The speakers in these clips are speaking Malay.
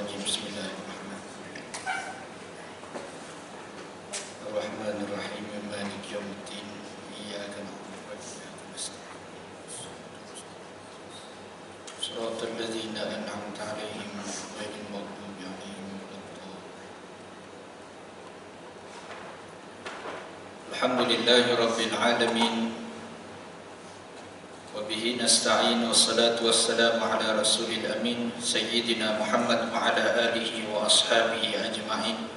rajim. Bismillahirrahmanirrahim. Ar-Rahmanir-Rahim. Maliki yaumiddin. Iyyaka na'budu wa iyyaka nasta'in. Shiratal ladzina an'amta 'alaihim ghairil maghdubi 'alaihim waladdallin. Alhamdulillahirabbil alamin. Wabihi nasta'in wassalatu wassalamu ala rasulil amin Sayyidina Muhammad wa ala alihi wa ashabihi ajma'in.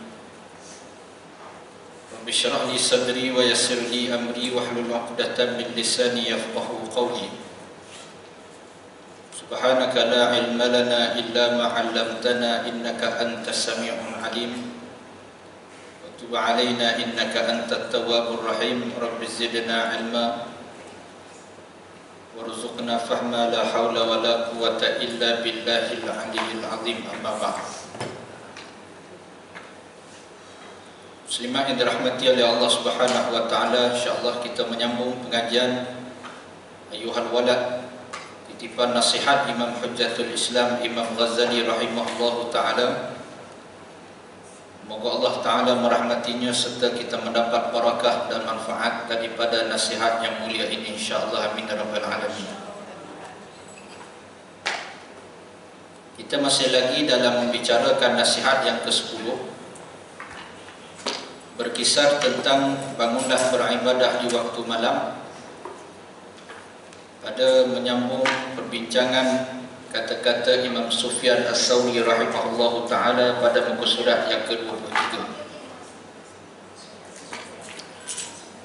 Rabbi syrah li sadri wa yassir li amri wahlul 'uqdatam min lisani yafqahu qawli. Subhanaka la ilma lana illa ma 'allamtana innaka antas sami'ul 'alim. Wa tub 'alaina innaka antat tawwabur rahim. Rabbi zidna 'ilma warzuqna fahma la hawla wa la quwwata illa billahil aliyyil azim. Amma ba'd. Muslimah yang dirahmati oleh Allah Subhanahu wa taala, insyaallah kita menyambung pengajian Ayuhal Walad, titipan nasihat Imam Hujjatul Islam Imam Ghazali rahimahullahu taala. Semoga Allah taala merahmatinya serta kita mendapat barakah dan manfaat daripada nasihat yang mulia ini, insyaallah. Amin ya rabbal alamin. Kita masih lagi dalam membicarakan nasihat yang ke-10, berkisar tentang bangunlah beribadah di waktu malam. Pada menyambung perbincangan kata-kata Imam Sufyan As-Sawri rahimahullahu ta'ala pada muka surat yang ke-23.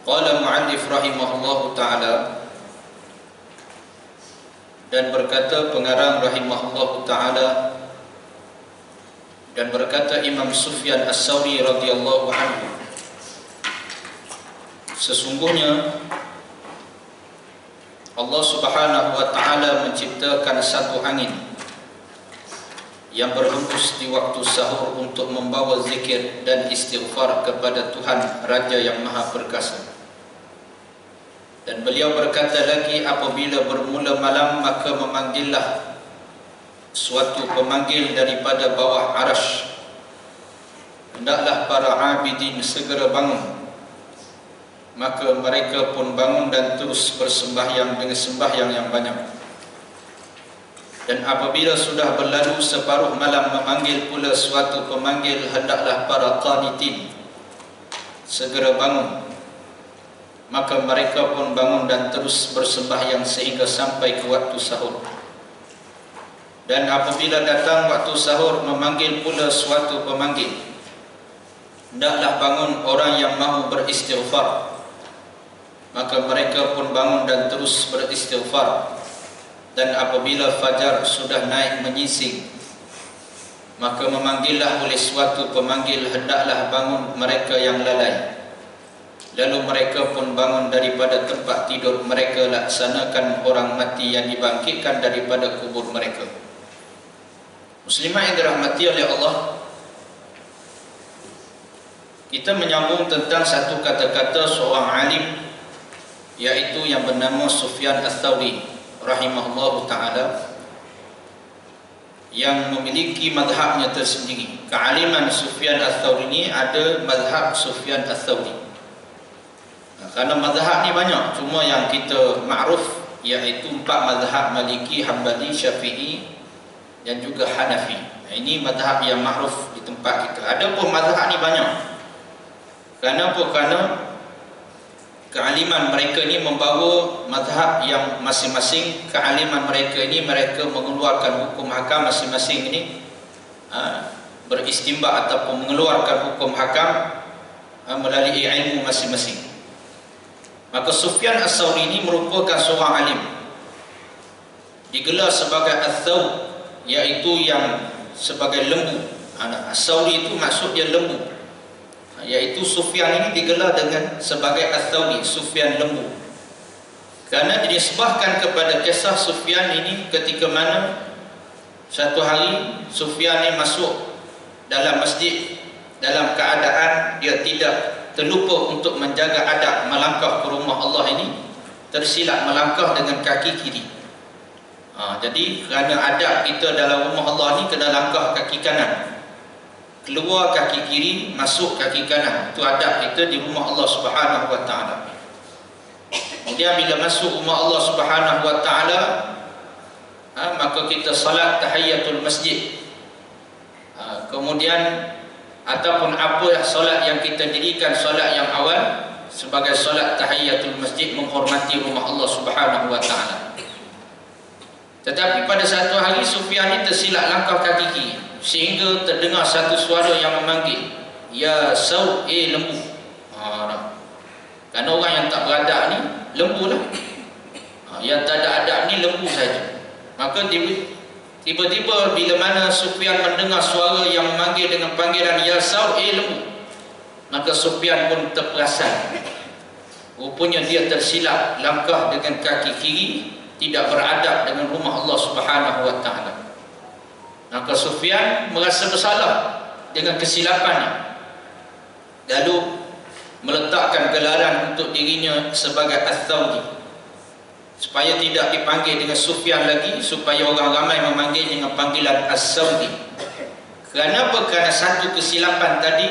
Qala mu'allif rahimahullahu ta'ala, dan berkata pengarang rahimahullahu ta'ala, dan berkata Imam Sufyan As-Sawri radhiyallahu anhu, sesungguhnya Allah Subhanahu wa taala menciptakan satu angin yang berhembus di waktu sahur untuk membawa zikir dan istighfar kepada Tuhan Raja yang Maha Perkasa. Dan beliau berkata lagi, apabila bermula malam maka memanggillah suatu pemanggil daripada bawah arasy, hendaklah para abidin segera bangun. Maka mereka pun bangun dan terus bersembahyang dengan sembahyang yang banyak. Dan apabila sudah berlalu separuh malam memanggil pula suatu pemanggil, hendaklah para qanitin segera bangun. Maka mereka pun bangun dan terus bersembahyang sehingga sampai ke waktu sahur. Dan apabila datang waktu sahur memanggil pula suatu pemanggil, hendaklah bangun orang yang mahu beristighfar. Maka mereka pun bangun dan terus beristighfar. Dan apabila fajar sudah naik menyising, maka memanggillah oleh suatu pemanggil, hendaklah bangun mereka yang lalai. Lalu mereka pun bangun daripada tempat tidur mereka, laksanakan orang mati yang dibangkitkan daripada kubur mereka. Muslimah yang dirahmati oleh Allah, kita menyambung tentang satu kata-kata seorang alim, yaitu yang bernama Sufyan Ats-Tsauri rahimahullahu ta'ala, yang memiliki mazhabnya tersendiri. Kealiman Sufyan Ats-Tsauri ini ada mazhab Sufyan Ats-Tsauri. Karena mazhab ni banyak, cuma yang kita ma'ruf iaitu 4 mazhab: Maliki, Hambali, Syafi'i dan juga Hanafi. Ini mazhab yang ma'ruf di tempat kita. Ada pun mazhab ni banyak. Kenapa? Kerana kealiman mereka ini membawa mazhab yang masing-masing. Kealiman mereka ini, mereka mengeluarkan hukum hakam masing-masing ini, beristimbat ataupun mengeluarkan hukum hakam melalui ilmu masing-masing. Maka Sufyan Ats-Tsauri ini merupakan seorang alim, digelar sebagai Ats-Tsaur, iaitu yang sebagai lembu. Ats-Tsauri itu maksud dia lembu, iaitu Sufyan ini digelar dengan sebagai Ats-Tsauri, Sufyan lembu. Kerana dinisbahkan kepada kisah Sufyan ini ketika mana satu hari Sufyan ini masuk dalam masjid dalam keadaan dia tidak terlupa untuk menjaga adab melangkah ke rumah Allah ini, tersilap melangkah dengan kaki kiri. Jadi kerana adab kita dalam rumah Allah ni kena langkah kaki kanan, keluar kaki kiri, masuk kaki kanan. Itu adab kita di rumah Allah Subhanahu wa taala. Kemudian bila masuk rumah Allah Subhanahu wa taala, maka kita salat tahiyatul masjid. Kemudian ataupun apa solat yang kita dirikan, solat yang awal sebagai solat tahiyatul masjid, menghormati rumah Allah Subhanahu wa taala. Tetapi pada satu hari Sufyan ni tersilap langkah kaki kiri, sehingga terdengar satu suara yang memanggil, "Ya Saud, lembu." Kerana orang yang tak beradab ni lembu lah. Yang tak ada adab ni lembu saja. Maka tiba-tiba bila mana Sufyan mendengar suara yang memanggil dengan panggilan "Ya Saud, lembu", maka Sufyan pun terperasan. Rupanya dia tersilap langkah dengan kaki kiri, tidak beradab dengan rumah Allah Subhanahu wa taala. Maka Sufyan merasa bersalah dengan kesilapannya, lalu meletakkan gelaran untuk dirinya sebagai As-Saudi, supaya tidak dipanggil dengan Sufyan lagi, supaya orang ramai memanggil dengan panggilan As-Saudi. Kerana apa? Kerana satu kesilapan tadi,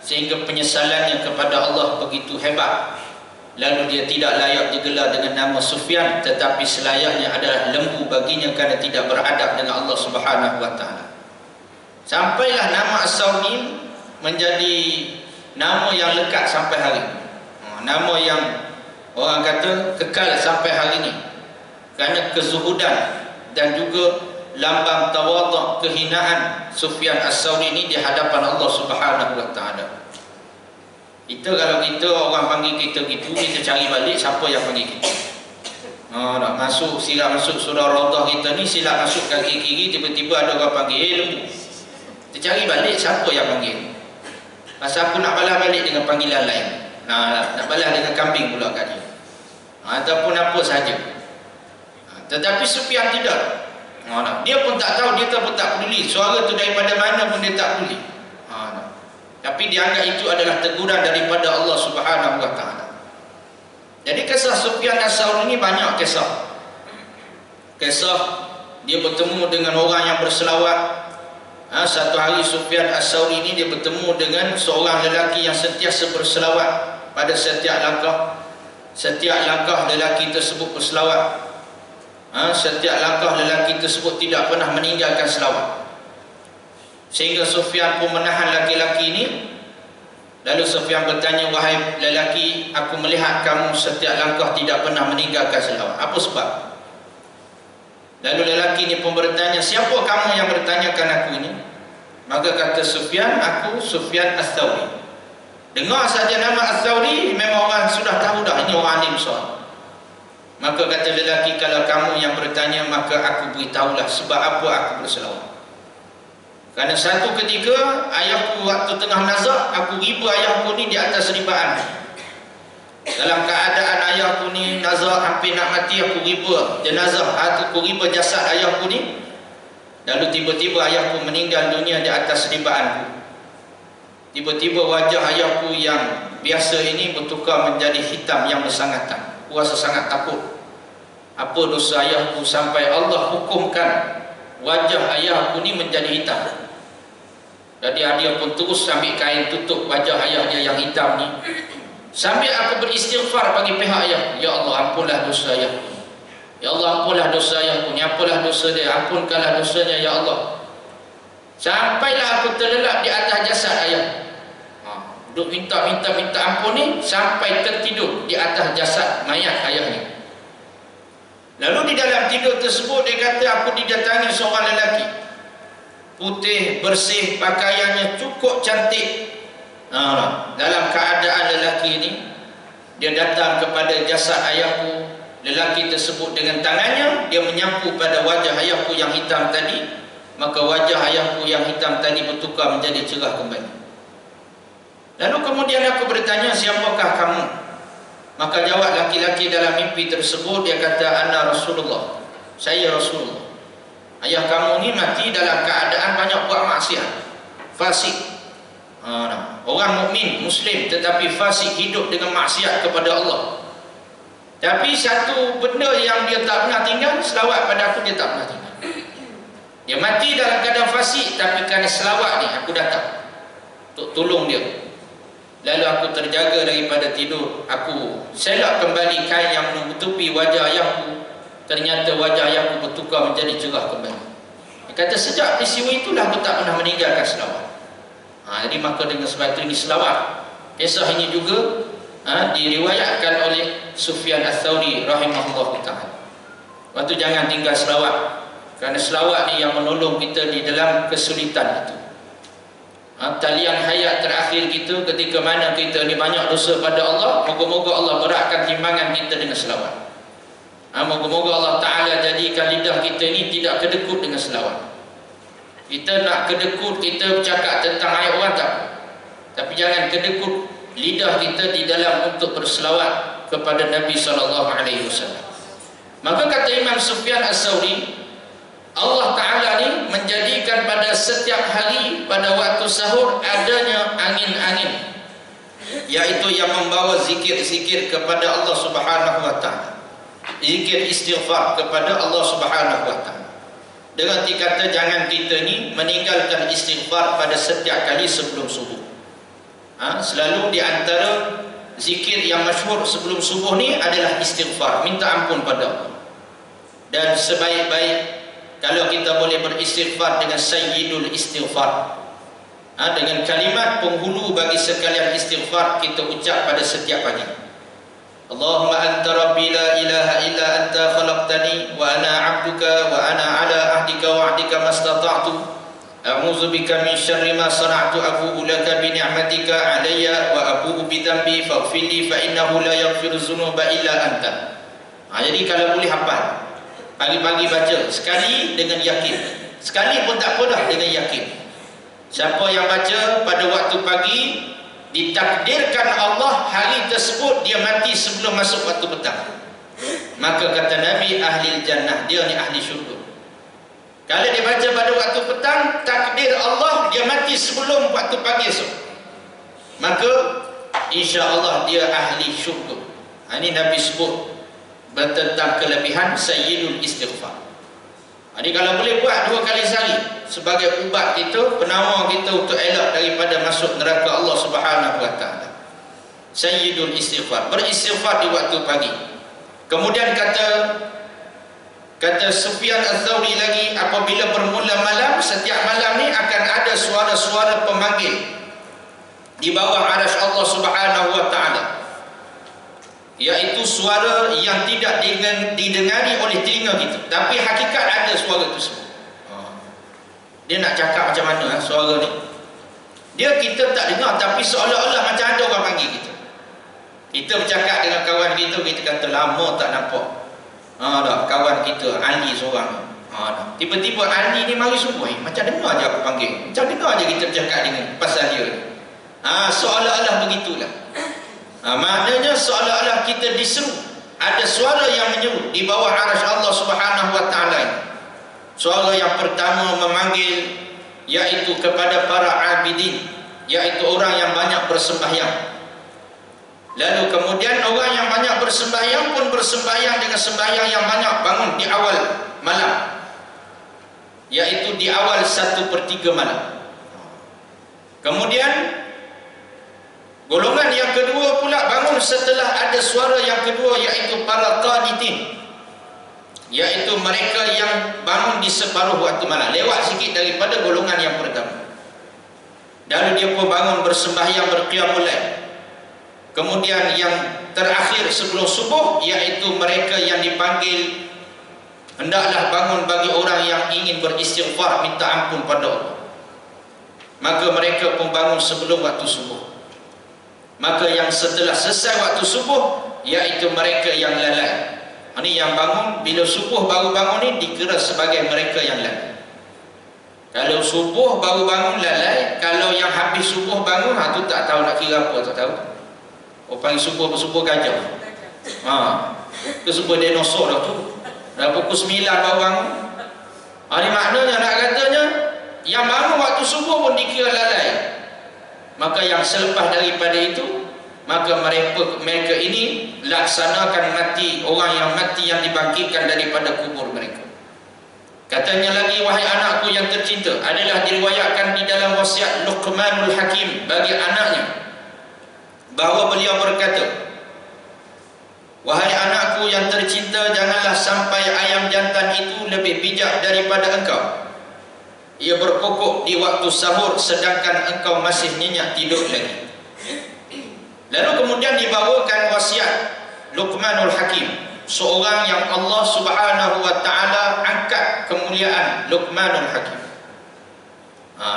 sehingga penyesalannya kepada Allah begitu hebat. Lalu dia tidak layak digelar dengan nama Sufyan, tetapi selayaknya adalah lembu baginya kerana tidak beradab dengan Allah Subhanahu wa taala. Sampailah nama As-Saudi menjadi nama yang lekat sampai hari ini. Nama yang orang kata kekal sampai hari ini, kerana kezuhudan dan juga lambang tawaduk, kehinaan Sufyan As-Saudi ini di hadapan Allah Subhanahu wa taala. Kalau kita orang panggil kita gitu, kita cari balik siapa yang panggil kita. Nak masuk, silap masuk surah Raudah kita ni, silap masuk kaki kiri, tiba-tiba ada orang panggil lembu. Kita cari balik siapa yang panggil. Pasal aku nak balas balik dengan panggilan lain. Nak balas dengan kambing pula kat dia. Ataupun apa sahaja. Tetapi Sufyan tidak. Dia pun tak tahu, dia pun tak peduli. Suara tu daripada mana pun dia tak peduli. Tapi dianggap itu adalah teguran daripada Allah Subhanahu wa taala. Jadi kisah Sufyan As-Saudi ini banyak kisah. Kisah dia bertemu dengan orang yang berselawat. Satu hari Sufyan As-Saudi ini dia bertemu dengan seorang lelaki yang sentiasa berselawat pada setiap langkah. Setiap langkah lelaki tersebut berselawat. Setiap langkah lelaki tersebut tidak pernah meninggalkan selawat. Sehingga Sufyan pun menahan laki-laki ini. Lalu Sufyan bertanya, "Wahai lelaki, aku melihat kamu setiap langkah tidak pernah meninggalkan selawat. Apa sebab?" Lalu lelaki ini pun bertanya, "Siapa kamu yang bertanyakan aku ini?" Maka kata Sufyan, "Aku Sufyan As-Saudi." Dengar saja nama As-Saudi, memang orang sudah tahu dah ini orang alim besar. Maka kata lelaki, "Kalau kamu yang bertanya, maka aku beritahulah sebab apa aku berselawat. Kerana satu ketika ayahku waktu tengah nazak, aku riba ayahku ni di atas ribaan. Dalam keadaan ayahku ni nazak hampir nak mati, aku riba jenazah, aku riba jasad ayahku ni. Lalu tiba-tiba ayahku meninggal dunia di atas ribaanku. Tiba-tiba wajah ayahku yang biasa ini bertukar menjadi hitam yang bersangatan. Aku rasa sangat takut. Apa dosa ayahku sampai Allah hukumkan wajah ayahku ni menjadi hitam. Jadi dia pun terus ambil kain tutup wajah ayahnya yang hitam ni, sambil aku beristighfar bagi pihak ayah. Ya Allah, ampunlah dosa ayahku. Ya Allah, ampunlah dosa ayahku. Ampunlah dosa dia, ampunkanlah dosanya ya Allah. Sampailah aku terlelap di atas jasad ayah. Duk minta ampun ni sampai tertidur di atas jasad mayat ayahnya. Lalu di dalam tidur tersebut dia kata, aku didatangi seorang lelaki, putih, bersih, pakaiannya cukup cantik. Dalam keadaan lelaki ini, dia datang kepada jasad ayahku. Lelaki tersebut dengan tangannya, dia menyapu pada wajah ayahku yang hitam tadi. Maka wajah ayahku yang hitam tadi bertukar menjadi cerah kembali. Lalu kemudian aku bertanya, siapakah kamu? Maka jawab laki-laki dalam mimpi tersebut, dia kata, ana Rasulullah, saya Rasulullah. Ayah kamu ni mati dalam keadaan banyak buat maksiat, fasik. Orang mukmin, muslim, tetapi fasik, hidup dengan maksiat kepada Allah. Tapi satu benda yang dia tak pernah tinggal, selawat pada aku dia tak pernah tinggal. Dia mati dalam keadaan fasik, tapi kerana selawat ni aku datang untuk tolong dia. Lalu aku terjaga daripada tidur. Aku selak kembali kain yang menutupi wajah ayahku. Ternyata wajah ayahku bertukar menjadi cerah kembali. Dia kata sejak peristiwa itulah aku tak pernah meninggalkan selawat. Jadi maka dengan sebab itu ini selawat. Kisah ini juga diriwayatkan oleh Sufyan Ats-Tsauri rahimahullah ta'ala. Waktu jangan tinggal selawat, kerana selawat ni yang menolong kita di dalam kesulitan itu. Talian hayat terakhir kita ketika mana kita ni banyak dosa pada Allah, moga-moga Allah beratkan timbangan kita dengan selawat. Moga-moga Allah Ta'ala jadikan lidah kita ni tidak kedekut dengan selawat. Kita nak kedekut, kita bercakap tentang ayat orang tak, tapi jangan kedekut lidah kita di dalam untuk berselawat kepada Nabi SAW. Maka kata Imam Sufyan Ats-Tsauri, Allah Ta'ala ni menjadikan pada setiap hari pada waktu sahur adanya angin-angin, yaitu yang membawa zikir-zikir kepada Allah Subhanahu Wa Ta'ala, zikir istighfar kepada Allah Subhanahu Wa Ta'ala. Dengan dikata jangan kita ni meninggalkan istighfar pada setiap kali sebelum subuh. Selalu di antara zikir yang masyhur sebelum subuh ni adalah istighfar, minta ampun pada Allah. Dan sebaik-baik kalau kita boleh beristighfar dengan sayyidul istighfar, dengan kalimat penghulu bagi sekalian istighfar, kita ucap pada setiap pagi. Allahumma anta rabbi la ilaha illa anta khalaqtani wa ana 'abduka wa ana 'ala ahdika wa 'ahdika mastata'tu a'udzu bika min syarri ma sana'tu abu'u laka bi ni'matika 'alayya wa abu'u bi dhanbi faghfir li fa innahu la yaghfiru dzunuba illa anta. Jadi kalau boleh hafal, pagi-pagi baca sekali dengan yakin, sekali pun tak apa dah, dengan yakin. Siapa yang baca pada waktu pagi, ditakdirkan Allah hari tersebut dia mati sebelum masuk waktu petang, maka kata Nabi ahli jannah, dia ni ahli syurga. Kalau dia baca pada waktu petang, takdir Allah dia mati sebelum waktu pagi esok, maka insya-Allah dia ahli syurga. Ini Nabi sebut tentang kelebihan sayyidul istighfar. Jadi kalau boleh buat 2 kali sehari sebagai ubat kita, penawar kita untuk elak daripada masuk neraka Allah Subhanahu Wa Ta'ala. Sayyidul istighfar, beristighfar di waktu pagi. Kemudian kata Sufyan Ats-Tsauri lagi, apabila bermula malam, setiap malam ni akan ada suara-suara pemanggil di bawah arasy Allah Subhanahu Wa Ta'ala, iaitu suara yang tidak didengari oleh telinga kita, tapi hakikat ada suara itu semua. Dia nak cakap macam mana suara ni, dia kita tak dengar, tapi seolah-olah macam ada orang panggil kita. Kita bercakap dengan kawan kita, kita kata lama tak nampak. Dah kawan kita Ali seorang, tiba-tiba Ali ni mari subuh, macam dengar je aku panggil, macam dengar je kita bercakap dengan pasal dia. Seolah-olah begitulah. Maknanya seolah-olah kita diseru, ada suara yang menyeru di bawah arasy Allah Subhanahu Wa Ta'ala. Suara yang pertama memanggil iaitu kepada para abidin, iaitu orang yang banyak bersembahyang. Lalu kemudian orang yang banyak bersembahyang pun bersembahyang dengan sembahyang yang banyak, bangun di awal malam, iaitu di awal 1/3 malam. Kemudian golongan yang kedua pula bangun setelah ada suara yang kedua, iaitu para qanitin, iaitu mereka yang bangun di separuh waktu malam, lewat sikit daripada golongan yang pertama. Lalu dia pun bangun bersembahyang, berqiyamul lail. Kemudian yang terakhir sebelum subuh, iaitu mereka yang dipanggil hendaklah bangun bagi orang yang ingin beristighfar, minta ampun pada Allah. Maka mereka pun bangun sebelum waktu subuh. Maka yang setelah selesai waktu subuh, iaitu mereka yang lalai. Ini yang bangun bila subuh baru bangun ni dikira sebagai mereka yang lalai. Kalau subuh baru bangun lalai, kalau yang habis subuh bangun, tu tak tahu nak kira apa, tak tahu. Panggil subuh gajah. Ke subuh dinosaur dah tu. Dah pukul 9 baru bangun. Ini maknanya nak katanya yang bangun waktu subuh pun dikira lalai. Maka yang selepas daripada itu maka mereka ini laksanakan mati orang yang mati yang dibangkitkan daripada kubur mereka. Katanya lagi, wahai anakku yang tercinta, adalah diriwayatkan di dalam wasiat Luqmanul Hakim bagi anaknya, bahawa beliau berkata, wahai anakku yang tercinta, janganlah sampai ayam jantan itu lebih bijak daripada engkau. Ia berkokok di waktu sahur sedangkan engkau masih nyenyak tidur lagi. Lalu kemudian dibawakan wasiat Luqmanul Hakim, seorang yang Allah Subhanahu wa taala angkat kemuliaan Luqmanul Hakim.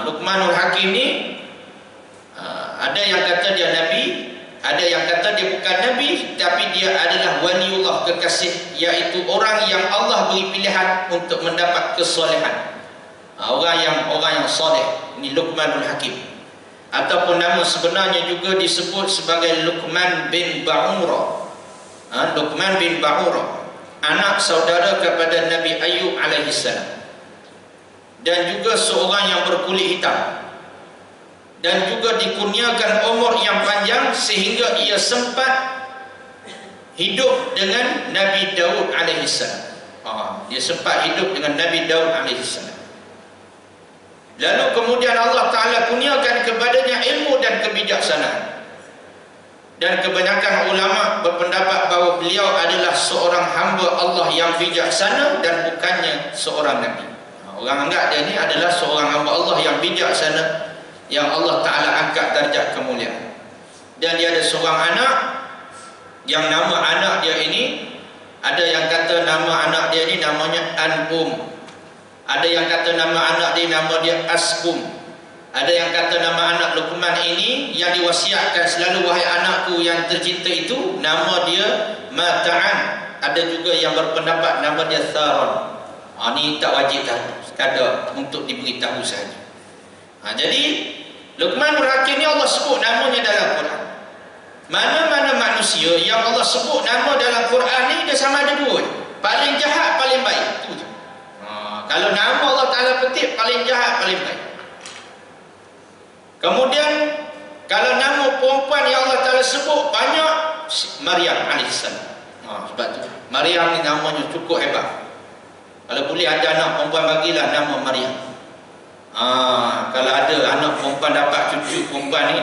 Luqmanul Hakim ni ada yang kata dia nabi, ada yang kata dia bukan nabi, tapi dia adalah waliullah, kekasih, iaitu orang yang Allah beri pilihan untuk mendapat kesolehan. Orang yang soleh, ini Luqmanul Hakim. Ataupun nama sebenarnya juga disebut sebagai Luqman bin Ba'ura. Luqman bin Ba'ura, anak saudara kepada Nabi Ayub alaihissalam, dan juga seorang yang berkulit hitam, dan juga dikurniakan umur yang panjang sehingga ia sempat hidup dengan Nabi Daud alaihissalam. Dia sempat hidup dengan Nabi Daud alaihissalam. Lalu kemudian Allah Ta'ala kurniakan kepadanya ilmu dan kebijaksanaan. Dan kebanyakan ulama berpendapat bahawa beliau adalah seorang hamba Allah yang bijaksana dan bukannya seorang nabi. Orang anggap dia ni adalah seorang hamba Allah yang bijaksana, yang Allah Ta'ala angkat darjat kemuliaan. Dan dia ada seorang anak, yang nama anak dia ini, ada yang kata nama anak dia ni namanya An'um, ada yang kata nama anak dia nama dia Asqum. Ada yang kata nama anak Luqman ini yang diwasiatkan selalu, wahai anakku yang tercinta itu, nama dia Mata'an. Ada juga yang berpendapat nama dia Tharon. Ini tak wajib tahu, sekadar untuk diberitahu sahaja. Jadi Luqmanul Hakim ni Allah sebut namanya dalam Quran. Mana-mana manusia yang Allah sebut nama dalam Quran ni, dia sama ada dua, paling jahat, paling baik. Itu je. Kalau nama Allah Ta'ala petik, paling jahat, paling baik. Kemudian kalau nama perempuan yang Allah Ta'ala sebut banyak, Maryam alaihissalam. Sebab tu Maryam ni namanya cukup hebat. Kalau boleh ada anak perempuan, bagilah nama Maryam. Kalau ada anak perempuan dapat cucu perempuan ni,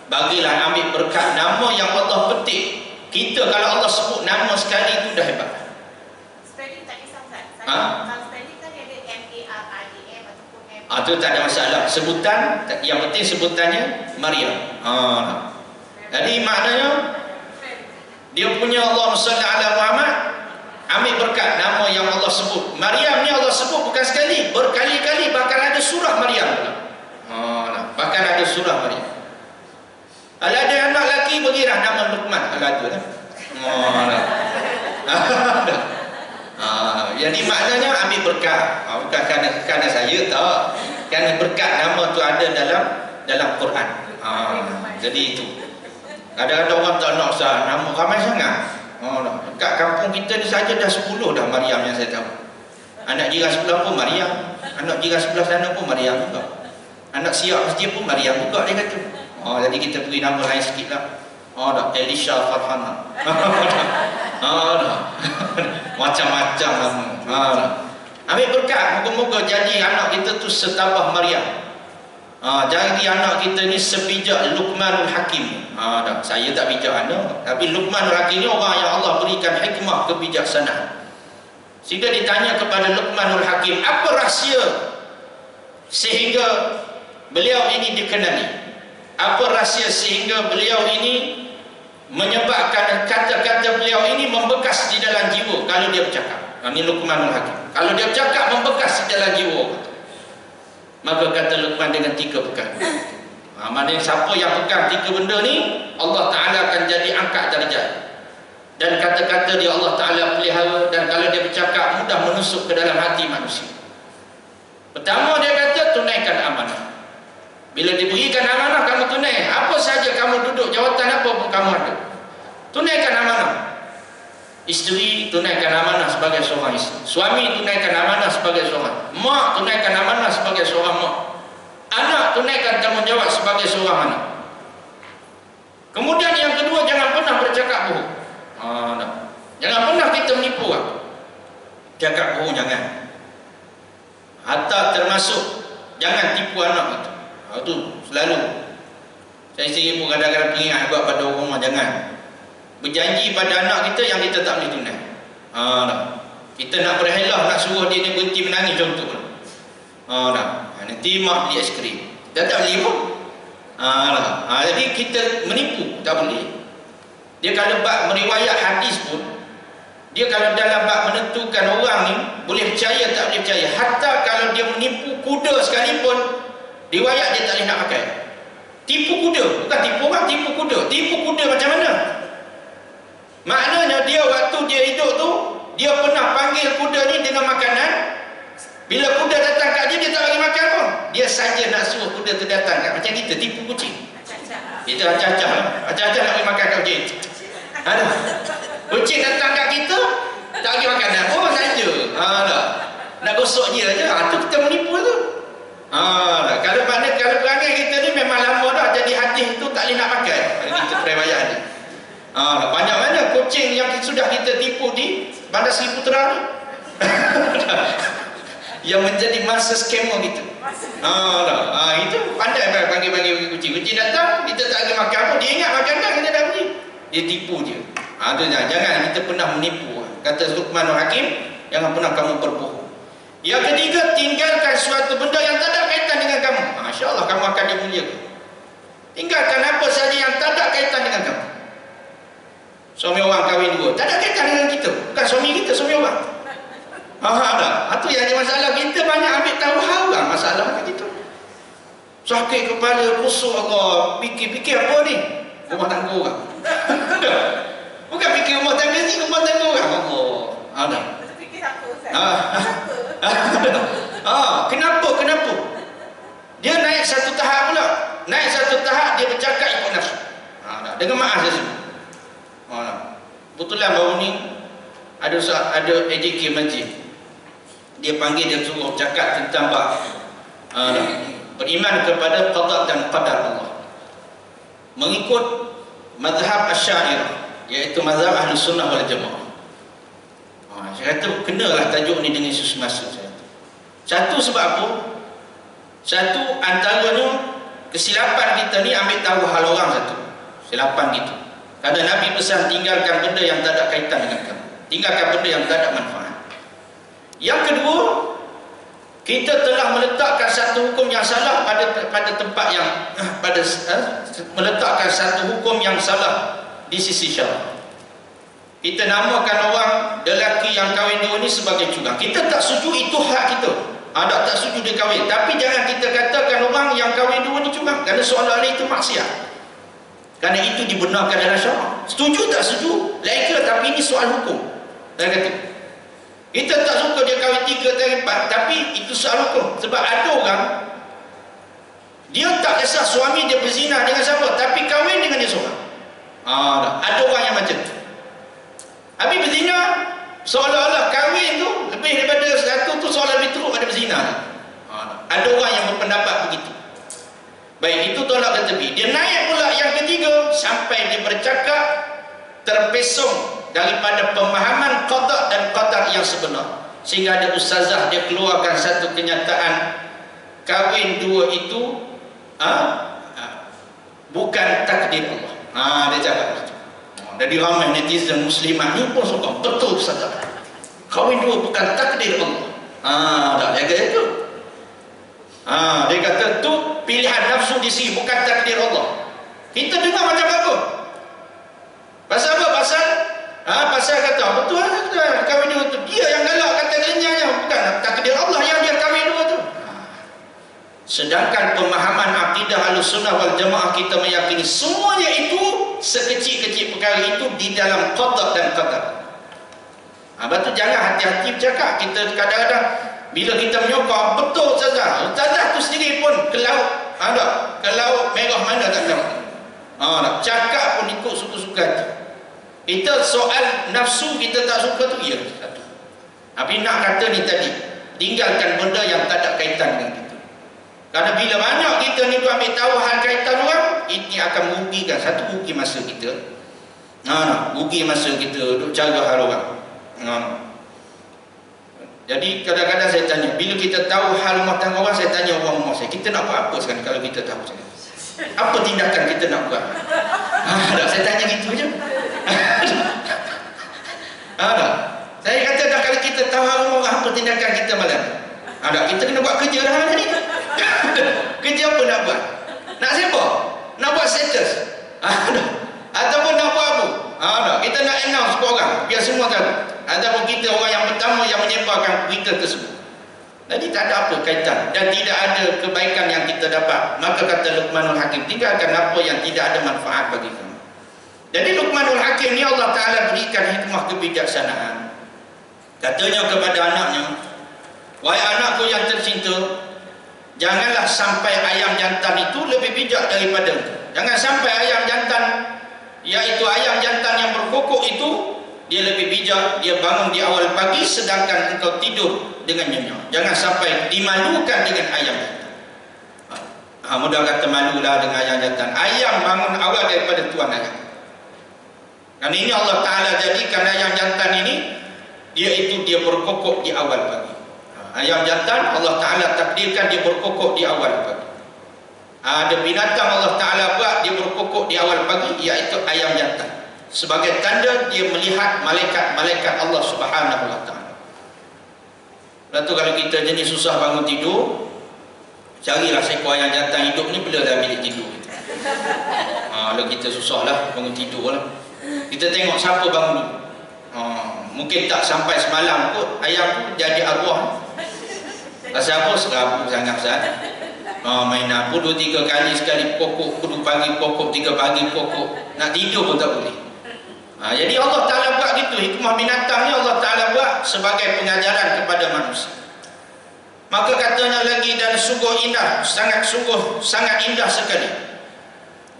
bagilah, ambil berkat nama yang Allah petik. Kita kalau Allah sebut nama sekali itu dah hebat. Spelling tak kisah Ustaz. Kalau spelling kan ada M-A-R-I-A-M ataupun M. Itu tak ada masalah. Sebutan, yang penting sebutannya Maryam. Jadi maknanya dia punya Allahumma salli ala Muhammad, ambil berkat nama yang Allah sebut. Maryam ni Allah sebut bukan sekali, berkali-kali, bahkan ada surah Maryam. Bahkan ada surah Maryam. Kalau ada anak lelaki, berilah nama Luqman. Kalau ada lah. Jadi maknanya ambil berkat. Bukan kerana saya tak, kerana berkat nama tu ada dalam Quran. Jadi itu. Kadang-kadang orang tak nak Ustaz, nama ramai sangat. Kat kampung kita ni saja dah 10 dah Maryam yang saya tahu. Anak jiran sebelah pun Maryam, anak jiran sebelah sana pun Maryam juga, anak siap masjid pun Maryam juga, dia kata. Jadi kita beri nama lain sikit lah. Elisha Farhana. Macam-macam nama. Ambil berkat, moga-moga jadi anak kita tu setabah Maryam. Jadi anak kita ni sebijak Luqmanul Hakim. Saya tak bijak anak, tapi Luqmanul Hakim ni orang yang Allah berikan hikmah, kebijaksanaan. Sehingga ditanya kepada Luqmanul Hakim, apa rahsia sehingga beliau ini dikenali? Apa rahsia sehingga beliau ini menyebabkan kata-kata beliau ini membekas di dalam jiwa kalau dia bercakap? Ini Luqmanul Hakim. Kalau dia bercakap membekas di dalam jiwa. Maka kata Luqman dengan 3 perkara. Maknanya siapa yang pegang 3 benda ni, Allah Ta'ala akan jadi angkat darjat. Dan kata-kata dia Allah Ta'ala pelihara, dan kalau dia bercakap mudah menusuk ke dalam hati manusia. Pertama dia kata, tunaikan amanah. Bila diberikan amanah, kamu tunai. Apa saja kamu duduk, jawatan apa pun kamu ada, tunaikan amanah. Isteri, tunaikan amanah sebagai seorang isteri. Suami, tunaikan amanah sebagai seorang. Mak, tunaikan amanah sebagai seorang mak. Anak, tunaikan tanggungjawab sebagai seorang anak. Kemudian yang kedua, jangan pernah bercakap bohong. Jangan pernah kita menipu orang. Cakap bohong jangan. Hatta termasuk jangan tipu anak itu. Itu selalu saya sendiri pun kadang-kadang ingat buat pada orang rumah, jangan berjanji pada anak kita yang kita tak boleh tunai. Kita nak berhelah, nak suruh dia berhenti menangis contoh. Nanti mak beli aiskrim, dah tak beli pun. Jadi kita menipu tak boleh. Dia kalau bab meriwayat hadis pun, dia kalau dalam bab menentukan orang ni boleh percaya tak boleh percaya. Hatta kalau dia menipu kuda sekalipun, riwayat dia tak boleh nak pakai. Tipu kuda, bukan tipu orang, tipu kuda. Tipu kuda macam mana? Maknanya dia waktu dia hidup tu, dia pernah panggil kuda ni dengan makanan. Bila kuda datang kat dia, dia tak bagi makan pun. Dia saja nak suruh kuda tu datang kat. Macam kita tipu kucing. Itu acah-acah lah. Acah-acah nak bagi makan kat kucing. Kucing datang kat kita, tak bagi makanan pun saja. Nak gosok dia je. Itu kita menipu tu. Kalau perangai kita ni memang lama dah jadi hadis tu tak boleh nak pakai. Kita periwayat ni. Banyak-banyak kucing yang sudah kita tipu di Bandar Seri Putera ni. Yang menjadi masa skamer kita. Itu pandai panggil kucing. Kucing datang, kita tak bagi makan pun. Dia ingat makanan kita dah beli. Dia tipu je. Jangan kita pernah menipu. Kata Luqmanul Hakim, jangan pernah kamu berbohong. Yang ketiga, tinggalkan suatu benda yang tak ada kaitan dengan kamu. InsyaAllah kamu akan dimuliakan. Tinggalkan apa saja yang tak ada kaitan dengan kamu. Suami orang kahwin dua, tak ada kaitan dengan kita. Bukan suami kita, suami orang. Itu yang ada masalah. Kita banyak ambil tahu orang masalah kita. Sakit kepala, busuk Allah. Fikir apa ni? Rumah tangga orang. Bukan fikir rumah tangga ni, rumah tangga orang. Allah. Fikir apa Ustaz? Kenapa? Dia naik satu tahap pula. Naik satu tahap, dia bercakap ikut nafsu. Dengan maaf saya sebut. Betulan baru ni ada AJK Masjid. Dia panggil, dia suruh cakap tentang beriman kepada qada dan qadar Allah. Mengikut mazhab Asy'ariyah, iaitu mazhab Ahlus Sunnah wal Jamaah. Saya kata kenalah tajuk ni dengan isu semasa saya. Satu sebab apa? Satu antaranya kesilapan kita ni ambil tahu hal orang satu. Silapan gitu. Kerana Nabi pesan tinggalkan benda yang tak ada kaitan dengan kamu. Tinggalkan benda yang tak ada manfaat. Yang kedua, kita telah meletakkan satu hukum yang salah pada tempat yang meletakkan satu hukum yang salah di sisi syarak. Kita namakan orang lelaki yang kahwin dua ni sebagai curang. Kita tak setuju, itu hak kita. Tak setuju dia kahwin. Tapi jangan kita katakan orang yang kahwin dua ni curang. Kerana seolah-olah itu maksiat. Kerana itu dibenarkan dalam syarak. Setuju tak setuju? Lain ke, tapi ini soal hukum. Dan kata, kita tak suka dia kahwin 3 atau 4, tapi itu soal hukum. Sebab ada orang, dia tak kisah suami dia berzina dengan siapa, tapi kahwin dengan dia seorang. Ada orang yang macam tu. Habis berzina, seolah-olah kahwin tu lebih daripada satu tu, seolah lebih teruk pada berzina. Ada orang yang berpendapat begitu. Baik, itu tolak ke tepi. Dia naik pula yang ketiga, sampai dia bercakap terpesong daripada pemahaman qada dan qadar yang sebenar. Sehingga ada ustazah dia keluarkan satu kenyataan, kahwin dua itu bukan takdir Allah. Dia cakap begitu. Jadi ramai netizen muslimah ni pun sokong, betul ustazah, kahwin dua bukan takdir Allah. Tak jaga itu. Dia kata tu pilihan nafsu di sini, bukan takdir Allah. Kita dengar macam apa? Pasal apa? Pasal kata betul lah, kahwin dua tu. Dia yang galak kata kenyanya, bukan takdir Allah yang dia kahwin dua tu. Sedangkan pemahaman akidah Ahlussunnah wal Jamaah kita meyakini semuanya itu sekecil-kecil perkara itu di dalam qada dan qadar. Lepas tu jangan hati-hati bercakap. Kita kadang-kadang bila kita menyokong, betul ustazah tu sendiri pun ke laut, ke laut merah mana tak tahu. Cakap pun ikut suka-suka tu. Kita soal nafsu kita tak suka tu, ya satu. Tapi nak kata ni tadi, tinggalkan benda yang tak ada kaitan dengan kita. Kerana bila banyak kita ni tu ambil tahu hal kaitan orang, ini akan merugikan. Satu, rugi masa kita. Rugi masa kita duk jaga hal orang. Jadi kadang-kadang saya tanya, bila kita tahu hal rumah tangga orang, saya tanya orang rumah saya, kita nak buat apa sekarang kalau kita tahu macam ni? Apa tindakan kita nak buat? Saya tanya gitu je. Saya kata dah, kalau kita tahu hal rumah orang, apa tindakan kita malam? Kita kena buat kerja dah macam ni. Kerja apa nak buat? Nak sibuk? Nak buat status? Ataupun nak buat apa? Kita nak announce ke orang biar semua tahu. Ataupun kita orang yang pertama yang menyebarkan berita tersebut. Jadi tak ada apa kaitan dan tidak ada kebaikan yang kita dapat. Maka kata Luqmanul Hakim, tinggalkan apa yang tidak ada manfaat bagi kamu. Jadi Luqmanul Hakim ni Allah Ta'ala berikan hikmah kebijaksanaan. Katanya kepada anaknya, wahai anakku yang tercinta, janganlah sampai ayam jantan itu lebih bijak daripada engkau. Jangan sampai ayam jantan, iaitu ayam jantan yang berkokok itu, dia lebih bijak, dia bangun di awal pagi sedangkan engkau tidur dengan nyenyak. Jangan sampai dimalukan dengan ayam jantan. Mudah kata malulah dengan ayam jantan. Ayam bangun awal daripada tuan ayam. Dan ini Allah Ta'ala jadikan ayam jantan ini, iaitu dia berkokok di awal pagi. Ayam jantan Allah Ta'ala takdirkan dia berkokok di awal pagi. Ada binatang Allah Ta'ala buat dia berkokok di awal pagi, iaitu ayam jantan, sebagai tanda dia melihat malaikat-malaikat Allah Subhanahu wa Ta'ala. Lepas tu kalau kita jenis susah bangun tidur, carilah seekor ayam jantan hidup ni, bila dah bilik tidur kita. Kalau kita susah lah bangun tidur lah, kita tengok siapa bangun dulu. Mungkin tak sampai semalam kot ayam tu jadi arwah. Pasal apa? Serabut sangat Ustaz. Main apa 2-3 kali sekali pokok, kudu pagi pokok, 3 pagi pokok, nak tidur pun tak boleh. Jadi Allah Ta'ala buat gitu. Hikmah binatang ni Allah Ta'ala buat sebagai pengajaran kepada manusia. Maka katanya lagi, dan sungguh indah, sangat indah sekali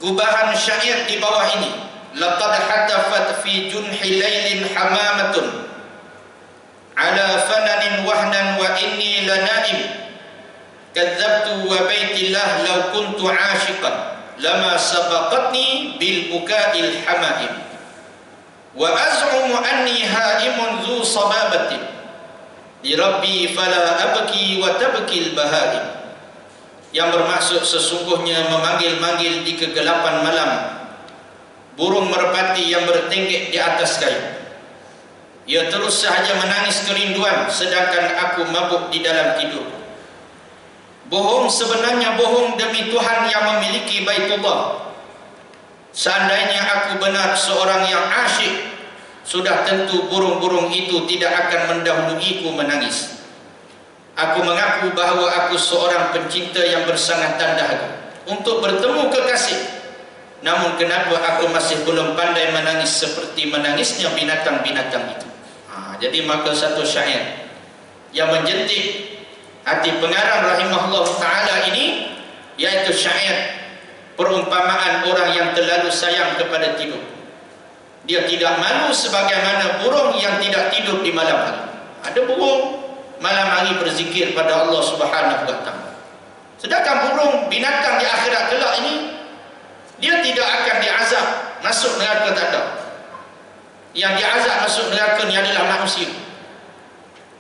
gubahan syair di bawah ini. Laqad hatafat fi junhi laylin hamamatun ala fananin wahnan wa inni lanaim. Kadzabtu wa baitillah law kuntu ashiqan lama sabaqatni bil buka'il hamaim wa az'umu anni haimun zu sababatin li rabbi fala abki wa tabkil bahaim. Yang bermaksud sesungguhnya memanggil-manggil di kegelapan malam burung merpati yang bertenggek di atas kayu. Ia terus sahaja menangis kerinduan sedangkan aku mabuk di dalam tidur. Bohong, sebenarnya bohong demi Tuhan yang memiliki Baitullah. Seandainya aku benar seorang yang asyik, sudah tentu burung-burung itu tidak akan mendahuluiku menangis. Aku mengaku bahawa aku seorang pencinta yang bersangatan dahaga untuk bertemu kekasih. Namun kenapa aku masih belum pandai menangis seperti menangisnya binatang-binatang itu. Jadi maka satu syair yang menjentik hati pengarang rahimahullah ta'ala ini, iaitu syair perumpamaan orang yang terlalu sayang kepada tidur. Dia tidak malu sebagaimana burung yang tidak tidur di malam hari. Ada burung malam hari berzikir pada Allah Subhanahu wa ta'ala. Sedangkan burung binatang di akhirat kelak ini, dia tidak akan diazab masuk neraka, tak ada. Yang diazab masuk neraka ni adalah manusia.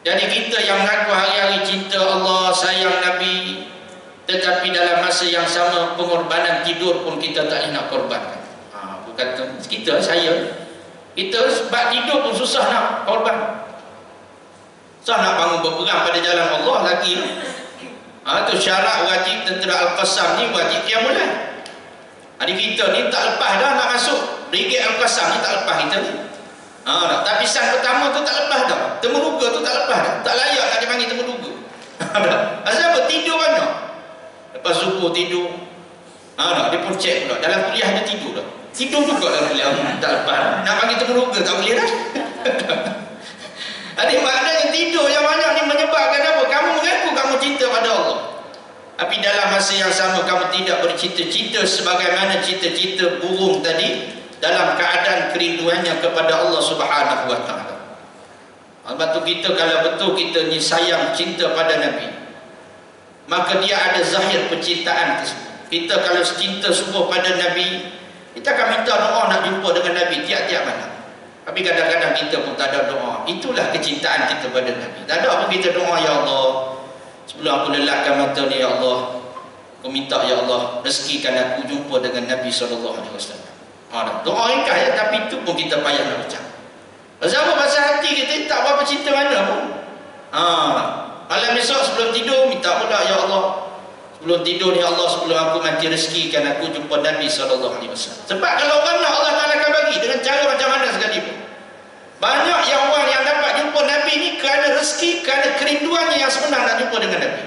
Jadi kita yang mengaku hari-hari cinta Allah, sayang Nabi, tetapi dalam masa yang sama pengorbanan tidur pun kita tak nak korbankan. Bukan kita, kita sebab tidur pun susah nak korban. Susah nak bangun berperang pada jalan Allah lagi. Itu syarat wajib tentera Al-Qassam ni, wajib qiyamul lail. Adik kita ni tak lepas dah nak masuk Brigade Al-Qassam ni, tak lepas kita ni. Tapisan pertama tu tak lepas dah. Temuruga tu tak lepas dah. Tak layak nak dipanggil temuruga. Asal apa? Tidur banyak. Lepas subuh tidur. Dia pun cek pula. Dalam kuliah ada tidur dah. Tidur juga dalam kuliah. Tak lepas. Nak panggil temuruga tak boleh dah. Jadi maknanya tidur yang banyak ni menyebabkan apa? Kamu mengaku kamu cinta pada Allah, tapi dalam masa yang sama kamu tidak bercita-cita sebagaimana cita-cita burung tadi dalam keadaan kerinduannya kepada Allah Subhanahu wa ta'ala. Sebab tu kita, kalau betul kita ni sayang cinta pada Nabi, maka dia ada zahir percintaan tersebut. Kita kalau cinta sungguh pada Nabi, kita akan minta doa nak jumpa dengan Nabi tiap-tiap malam. Tapi kadang-kadang kita pun tak ada doa. Itulah kecintaan kita pada Nabi. Tak ada apa kita doa, ya Allah, sebelum aku lelakkan mata ni, ya Allah, aku minta, ya Allah, rezekikan aku jumpa dengan Nabi SAW. Doa ringkas ya, tapi itu pun kita payah nak baca. Pasal apa? Pasal hati kita tak berapa cinta mana pun. Malam esok sebelum tidur minta pula, ya Allah, sebelum tidur ni, Allah, sebelum aku mati rezekikan aku jumpa Nabi SAW. Sebab kalau orang nak, Allah Ta'ala akan bagi dengan cara macam mana sekalipun. Banyak yang orang yang dapat jumpa Nabi ni kerana rezeki, kerana kerinduannya yang sebenar nak jumpa dengan Nabi.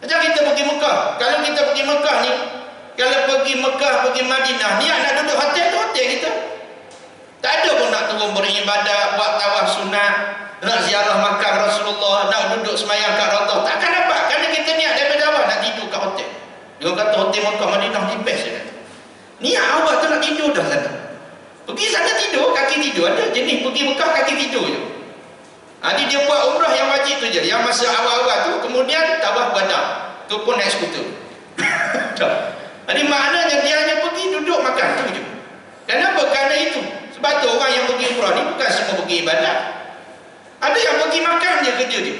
Macam kita pergi Mekah. Kalau kita pergi Mekah ni, kalau pergi Mekah, pergi Madinah, niat nak duduk hotel tu hotel kita. Tak ada pun nak turun beribadah, buat tawaf sunat, nak ziarah makam Rasulullah, nak duduk semayang kat Raudhah. Takkan dapat, kerana kita niat daripada awal nak tidur kat hotel. Dia kata hotel Mekah Madinah ni best, dia kata. Niat awal tu nak tidur dah sana. Pergi sana tidur, kaki tidur. Ada jenis pergi Mekah kaki tidur je. Jadi dia buat umrah yang wajib tu je, yang masa awal-awal tu, kemudian tawaf badan tu pun naik skuter. Jadi maknanya dia hanya pergi duduk makan tu je. Kenapa? Kerana itu. Sebab tu orang yang pergi umrah ni bukan semua pergi ibadat. Ada yang pergi makan je kerja dia.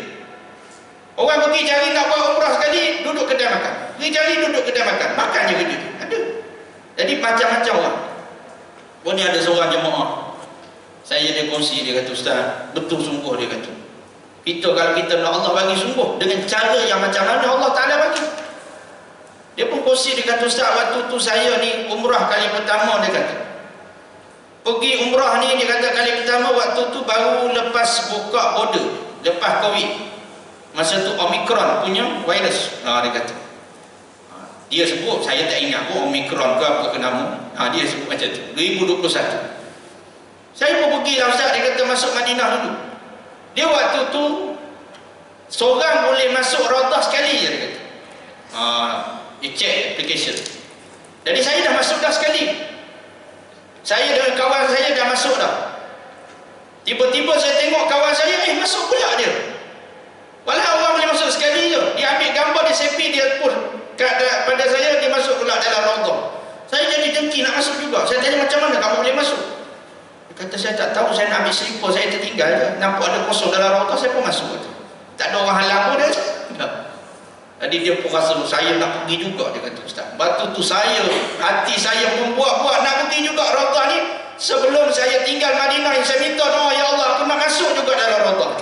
Orang pergi cari nak buat umrah sekali, duduk kedai makan. Pergi cari duduk kedai makan, makan je kerja dia. Ada. Jadi macam-macam orang. Oh, ni ada seorang jemaah, saya dia kongsi, dia kata, Ustaz, betul sungguh, dia kata, kita kalau kita nak Allah bagi sungguh dengan cara yang macam mana Allah Ta'ala bagi. Dia pun kongsi, dia kata, Ustaz, waktu tu saya ni umrah kali pertama, dia kata, pergi umrah ni, dia kata kali pertama waktu tu baru lepas buka border, lepas Covid, masa tu Omicron punya virus. Dia kata, dia sebut, saya tak ingat pun Omicron ke apa ke nama. Dia sebut macam tu, 2021. Saya pun pergi lah, Ustaz, dia kata masuk Madinah dulu. Dia waktu tu seorang boleh masuk Raudhah sekali je, dia kata. Dia check application. Jadi saya dah masuk dah sekali. Saya dengan kawan saya dah masuk dah. Tiba-tiba saya tengok kawan saya, masuk pula dia. Walau orang boleh masuk sekali je. Dia ambil gambar, dia selfie, dia pun pada saya, dia masuk pula dalam Raudhah. Saya jadi dengki nak masuk juga. Saya tanya, macam mana kamu boleh masuk? Dia kata, saya tak tahu, saya nak ambil selipar, saya tertinggal je. Nampak ada kosong dalam Raudhah, saya pun masuk. Tak ada orang halang pun dia. Jadi dia pun rasa, saya nak pergi juga, dia kata, Ustaz. Waktu tu saya, hati saya membuat-buat nak pergi juga Raudhah ni. Sebelum saya tinggal Madinah, saya minta doa, ya Allah, aku nak masuk juga dalam Raudhah.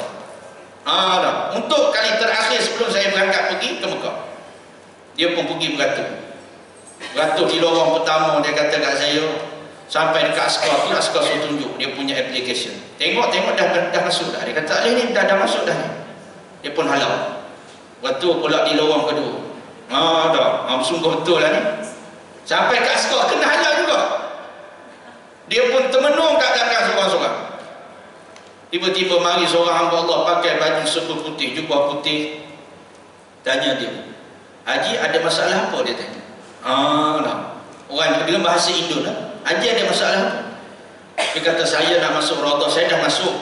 Untuk kali terakhir sebelum saya berangkat pergi ke Mekah, dia pun pergi beratur di lorong pertama. Dia kata kat saya, sampai dekat askar tu, askar suruh tunjuk dia punya application. Tengok dah masuk dah. Dia kata, ni dah masuk dah ni. Dia pun halau. Waktu pula di lorong kedua, sungguh betul lah ni. Sampai kat askar kena halau juga. Dia pun termenung kat belakang seorang-seorang. Tiba-tiba mari seorang hamba Allah pakai baju serba putih, jubah putih. Tanya dia, Haji, ada masalah apa? Dia tanya. Orang dengan bahasa Indo lah. Haji, ada masalah apa? Dia kata, saya nak masuk Raudhah. Saya dah masuk.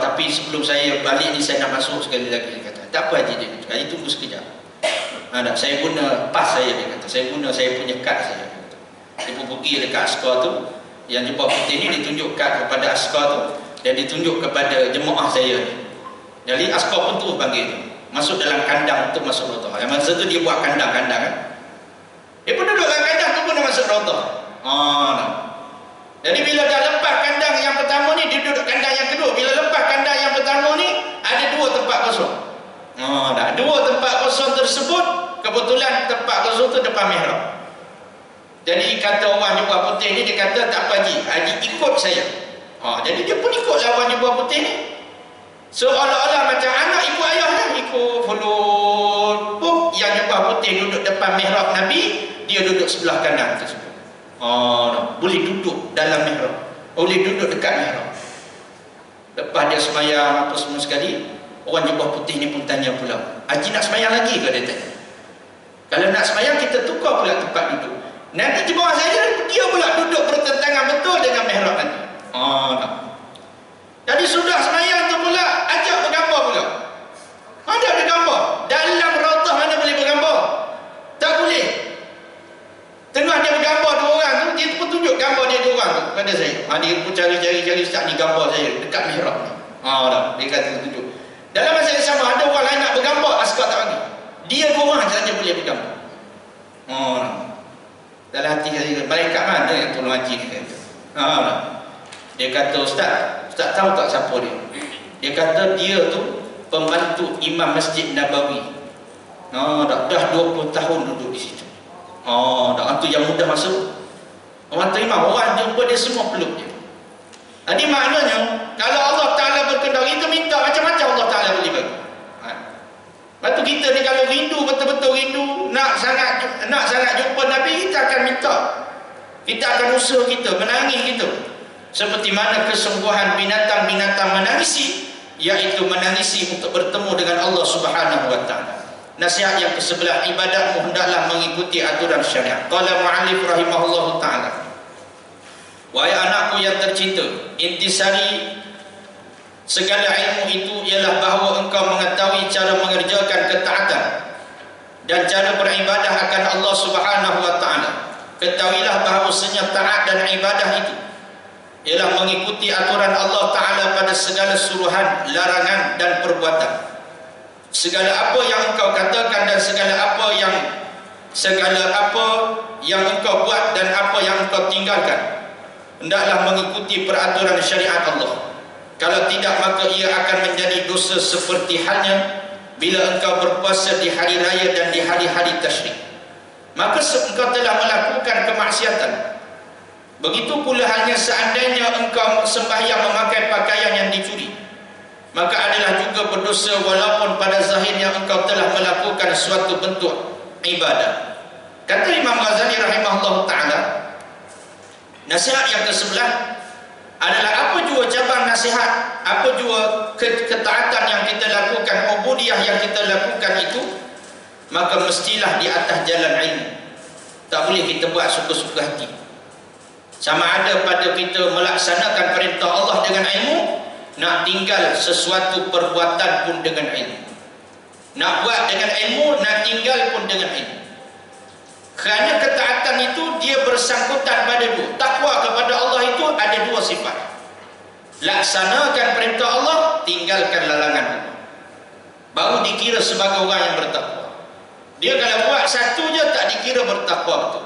Tapi sebelum saya balik ni, saya nak masuk sekali lagi. Dia kata, tak apa Haji, dia kata, Haji tunggu sekejap. Saya guna pas saya, dia kata, saya guna saya punya kad saya. Dia pun pergi dekat askar tu, yang jubah putih ni ditunjuk kad kepada askar tu, dan ditunjuk kepada jemaah saya ni. Jadi askar pun tu panggil tu, masuk dalam kandang untuk masuk Raudhah. Yang masa tu dia buat kandang-kandang kan. Dia pun duduk dalam kandang tu pun dah masuk Raudhah. Jadi bila dah lepas kandang yang pertama ni, dia duduk kandang yang kedua. Bila lepas kandang yang pertama ni, ada dua tempat kosong. Dua tempat kosong tersebut, kebetulan tempat kosong tu depan mihrab. Jadi kata orang jubah putih ni, dia kata, tak apa Haji ikut saya. Jadi dia pun ikut lawan jubah putih ni. Seolah-olah macam anak ikut ayah lah, ikut follow. Yang jubah putih duduk depan mihrab Nabi, dia duduk sebelah kanan tersebut. Boleh duduk dalam mihrab, boleh duduk dekat mihrab. Lepas dia semayang apa semua sekali, orang jubah putih ni pun tanya pula, Haji nak semayang lagi ke? Dia tanya. Kalau nak semayang, kita tukar pula tempat duduk. Nanti jemaah saya, dia pula duduk bertentangan betul dengan mihrab nanti. Jadi sudah semayang tu pula, ajak bergambar pula. Ada gambar. Dalam Raudhah mana boleh bergambar? Tak boleh. Dia pun cari Ustaz ni gambar saya dekat mihrab ni. Dia kata tunjuk. Dalam masa yang sama ada orang lain nak bergambar, askar tak bagi. Dia dua orang saja boleh bergambar. Dalam hati saya, malaikat mana yang tolong haji ni kata. Dia kata, Ustaz tahu tak siapa dia? Dia kata dia tu pembantu Imam Masjid Nabawi. Dah 20 tahun duduk di situ. Dah tu yang mudah masuk. Orang terima, orang jumpa dia semua peluk dia. Jadi maknanya, kalau Allah Ta'ala berkehendak, kita minta macam-macam Allah Ta'ala boleh bagi. Lepas tu kita ni kalau rindu, betul-betul rindu, nak sangat jumpa Nabi, kita akan minta. Kita akan usaha kita, menangis kita. Seperti mana kesungguhan binatang-binatang menangisi, iaitu menangisi untuk bertemu dengan Allah Subhanahu wa Ta'ala. Nasihat yang ke-11, ibadatmu hendaklah mengikuti aturan syariat. Qala mu'allif rahimahullahu ta'ala, wahai anakku yang tercinta, intisari segala ilmu itu ialah bahawa engkau mengetahui cara mengerjakan ketaatan dan cara beribadah akan Allah Subhanahu wa Ta'ala. Ketahuilah bahawasanya taat dan ibadah itu ialah mengikuti aturan Allah Ta'ala pada segala suruhan, larangan dan perbuatan. Segala apa yang engkau katakan dan segala apa yang engkau buat dan apa yang engkau tinggalkan, hendaklah mengikuti peraturan syariat Allah. Kalau tidak, maka ia akan menjadi dosa seperti halnya bila engkau berpuasa di hari raya dan di hari-hari tasyrik. Maka engkau telah melakukan kemaksiatan. Begitu pula halnya seandainya engkau sembahyang memakai pakaian yang dicuri, maka adalah juga berdosa walaupun pada zahirnya engkau telah melakukan suatu bentuk ibadah. Kata Imam Ghazali rahimahullah ta'ala, nasihat yang ke-11 adalah apa jua cabang nasihat, apa jua ketaatan yang kita lakukan, ubudiyah yang kita lakukan itu, maka mestilah di atas jalan ilmu. Tak boleh kita buat suka-suka hati. Sama ada pada kita melaksanakan perintah Allah dengan ilmu, nak tinggal sesuatu perbuatan pun dengan ilmu. Nak buat dengan ilmu, nak tinggal pun dengan ilmu. Kerana ketaatan itu dia bersangkutan pada dua. Takwa kepada Allah itu ada dua sifat. Laksanakan perintah Allah, tinggalkan larangan Allah. Baru dikira sebagai orang yang bertakwa. Dia kalau buat satu je tak dikira bertakwa betul.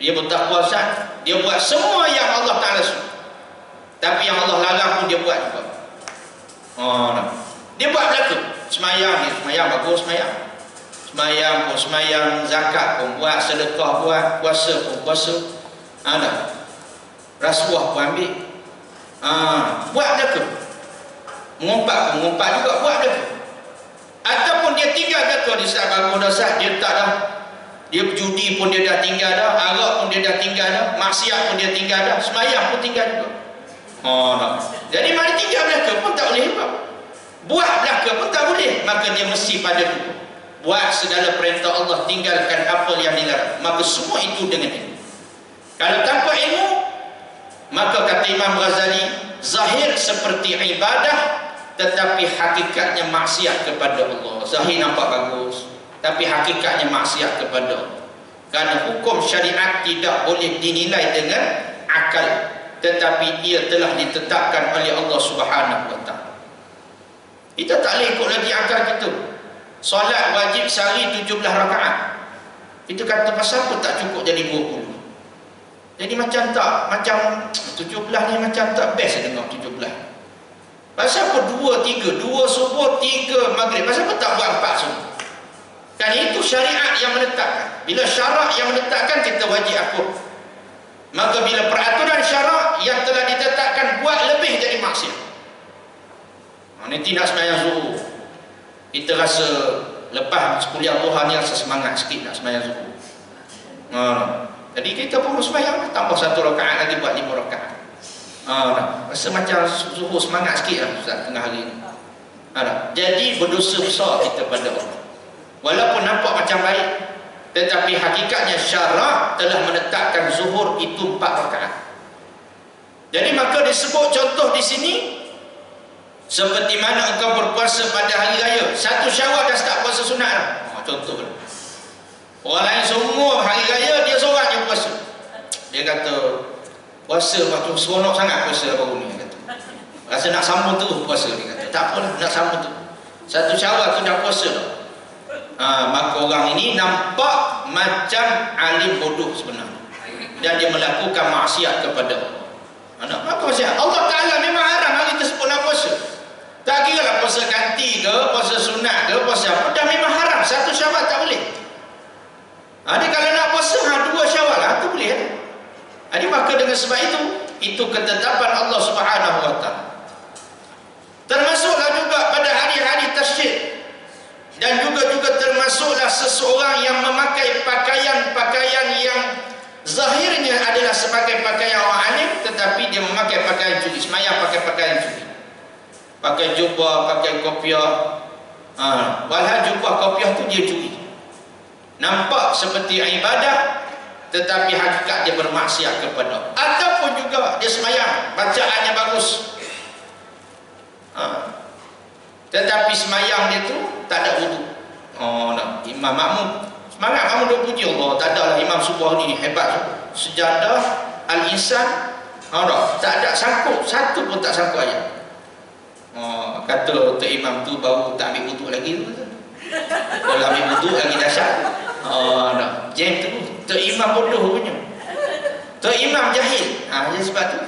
Dia bertakwa sat, dia buat semua yang Allah Ta'ala suruh, tapi yang Allah larang pun dia buat juga. Dia buat belaka. Semayang bagus semayang. Semayang pun semayang, zakat pun buat, sedekah buat, puasa pun puasa. Rasuah pun ambil. Buat belaka. Mengumpat pun mengumpat juga, buat belaka. Ataupun dia tinggal belaka di saat bagus dah sah, dia tak dah. Dia judi pun dia dah tinggal dah, arak pun dia dah tinggal dah, maksiat pun dia tinggal dah, semayang pun tinggal juga. Jadi mana tinggal belaka pun tak boleh buat. Buat belaka pun tak boleh. Maka dia mesti pada dulu. Buat segala perintah Allah, tinggalkan apa yang dilarang. Maka semua itu dengan ilmu. Kalau tanpa ilmu, maka kata Imam Ghazali, zahir seperti ibadah, tetapi hakikatnya maksiat kepada Allah. Zahir nampak bagus, tapi hakikatnya maksiat kepada Allah. Kerana hukum syariat tidak boleh dinilai dengan akal, tetapi ia telah ditetapkan oleh Allah Subhanahu wa Ta'ala. Kita tak boleh ikut lagi akal kita. Solat wajib sehari 17 rakaat. Kita kata pasal apa tak cukup jadi 20. Jadi macam 17 ni macam tak best dengar 17. Pasal apa 2 subuh 3 maghrib? Pasal apa tak buat 4 subuh? Kan itu syariat yang menetapkan. Bila syarak yang menetapkan, kita wajib akut. Maka bila peraturan syarak yang telah ditetapkan buat lebih, jadi maksiat. Nanti nak sembahyang zuhur, kita rasa lepas kuliah Tuhan ni rasa semangat sikit nak sembahyang zuhur. Jadi kita pun sembahyang, tambah 1 rakaat lagi buat 5 rakaat. Rasa macam zuhur semangat sikit lah Ustaz tengah hari ni. Jadi berdosa besar kita pada Allah. Walaupun nampak macam baik, tetapi hakikatnya syarak telah menetapkan zuhur itu 4 rakaat. Jadi maka disebut contoh di sini, seperti mana engkau berpuasa pada hari raya. 1 Syawal dah start puasa sunat lah. Contoh lah. Orang lain semua hari raya dia seorang yang puasa. Dia kata Puasa waktu seronok sangat puasa baru ni kata. Rasa nak sambung terus puasa ni kata. Tak apa nak sambung tu. 1 Syawal tu dah puasa dah. Maka orang ini nampak macam alim bodoh sebenarnya. Dan dia melakukan maksiat kepada Allah. Apa maksiat? Allah Ta'ala memang haram hari tersebut nak puasa. Tak kira lah puasa ganti ke, puasa sunat ke, puasa apa. Dah memang haram. 1 Syawal tak boleh. Dia kalau nak puasa 2 Syawal tu boleh. Jadi maka dengan sebab itu ketetapan Allah Subhanahu Wa Ta'ala. Termasuklah juga pada hari-hari tasyrik, dan juga termasuklah seseorang yang memakai pakaian-pakaian yang zahirnya adalah sebagai pakaian orang alim, tetapi dia memakai pakaian judi, semayang pakai pakaian judi, pakai jubah, pakai kopiah. Walhal jubah kopiah tu dia judi, nampak seperti ibadah, tetapi hakikat dia bermaksiat kepada. Ataupun juga dia semayang, bacaannya bagus, tetapi semayang dia tu tak ada wudu. Imam makmum semangat, kamu dah puji Allah, tak adalah imam subuh ni hebat, sejadah al-insan tak ada sangkut, satu pun tak sangkut ayat. Kata Tok Imam tu baru tak ambil wudu lagi tu. Kalau ambil wudu lagi dahsyat. Jam tu Tok Imam bodoh punya, Tok Imam jahil. Jadi sebab tu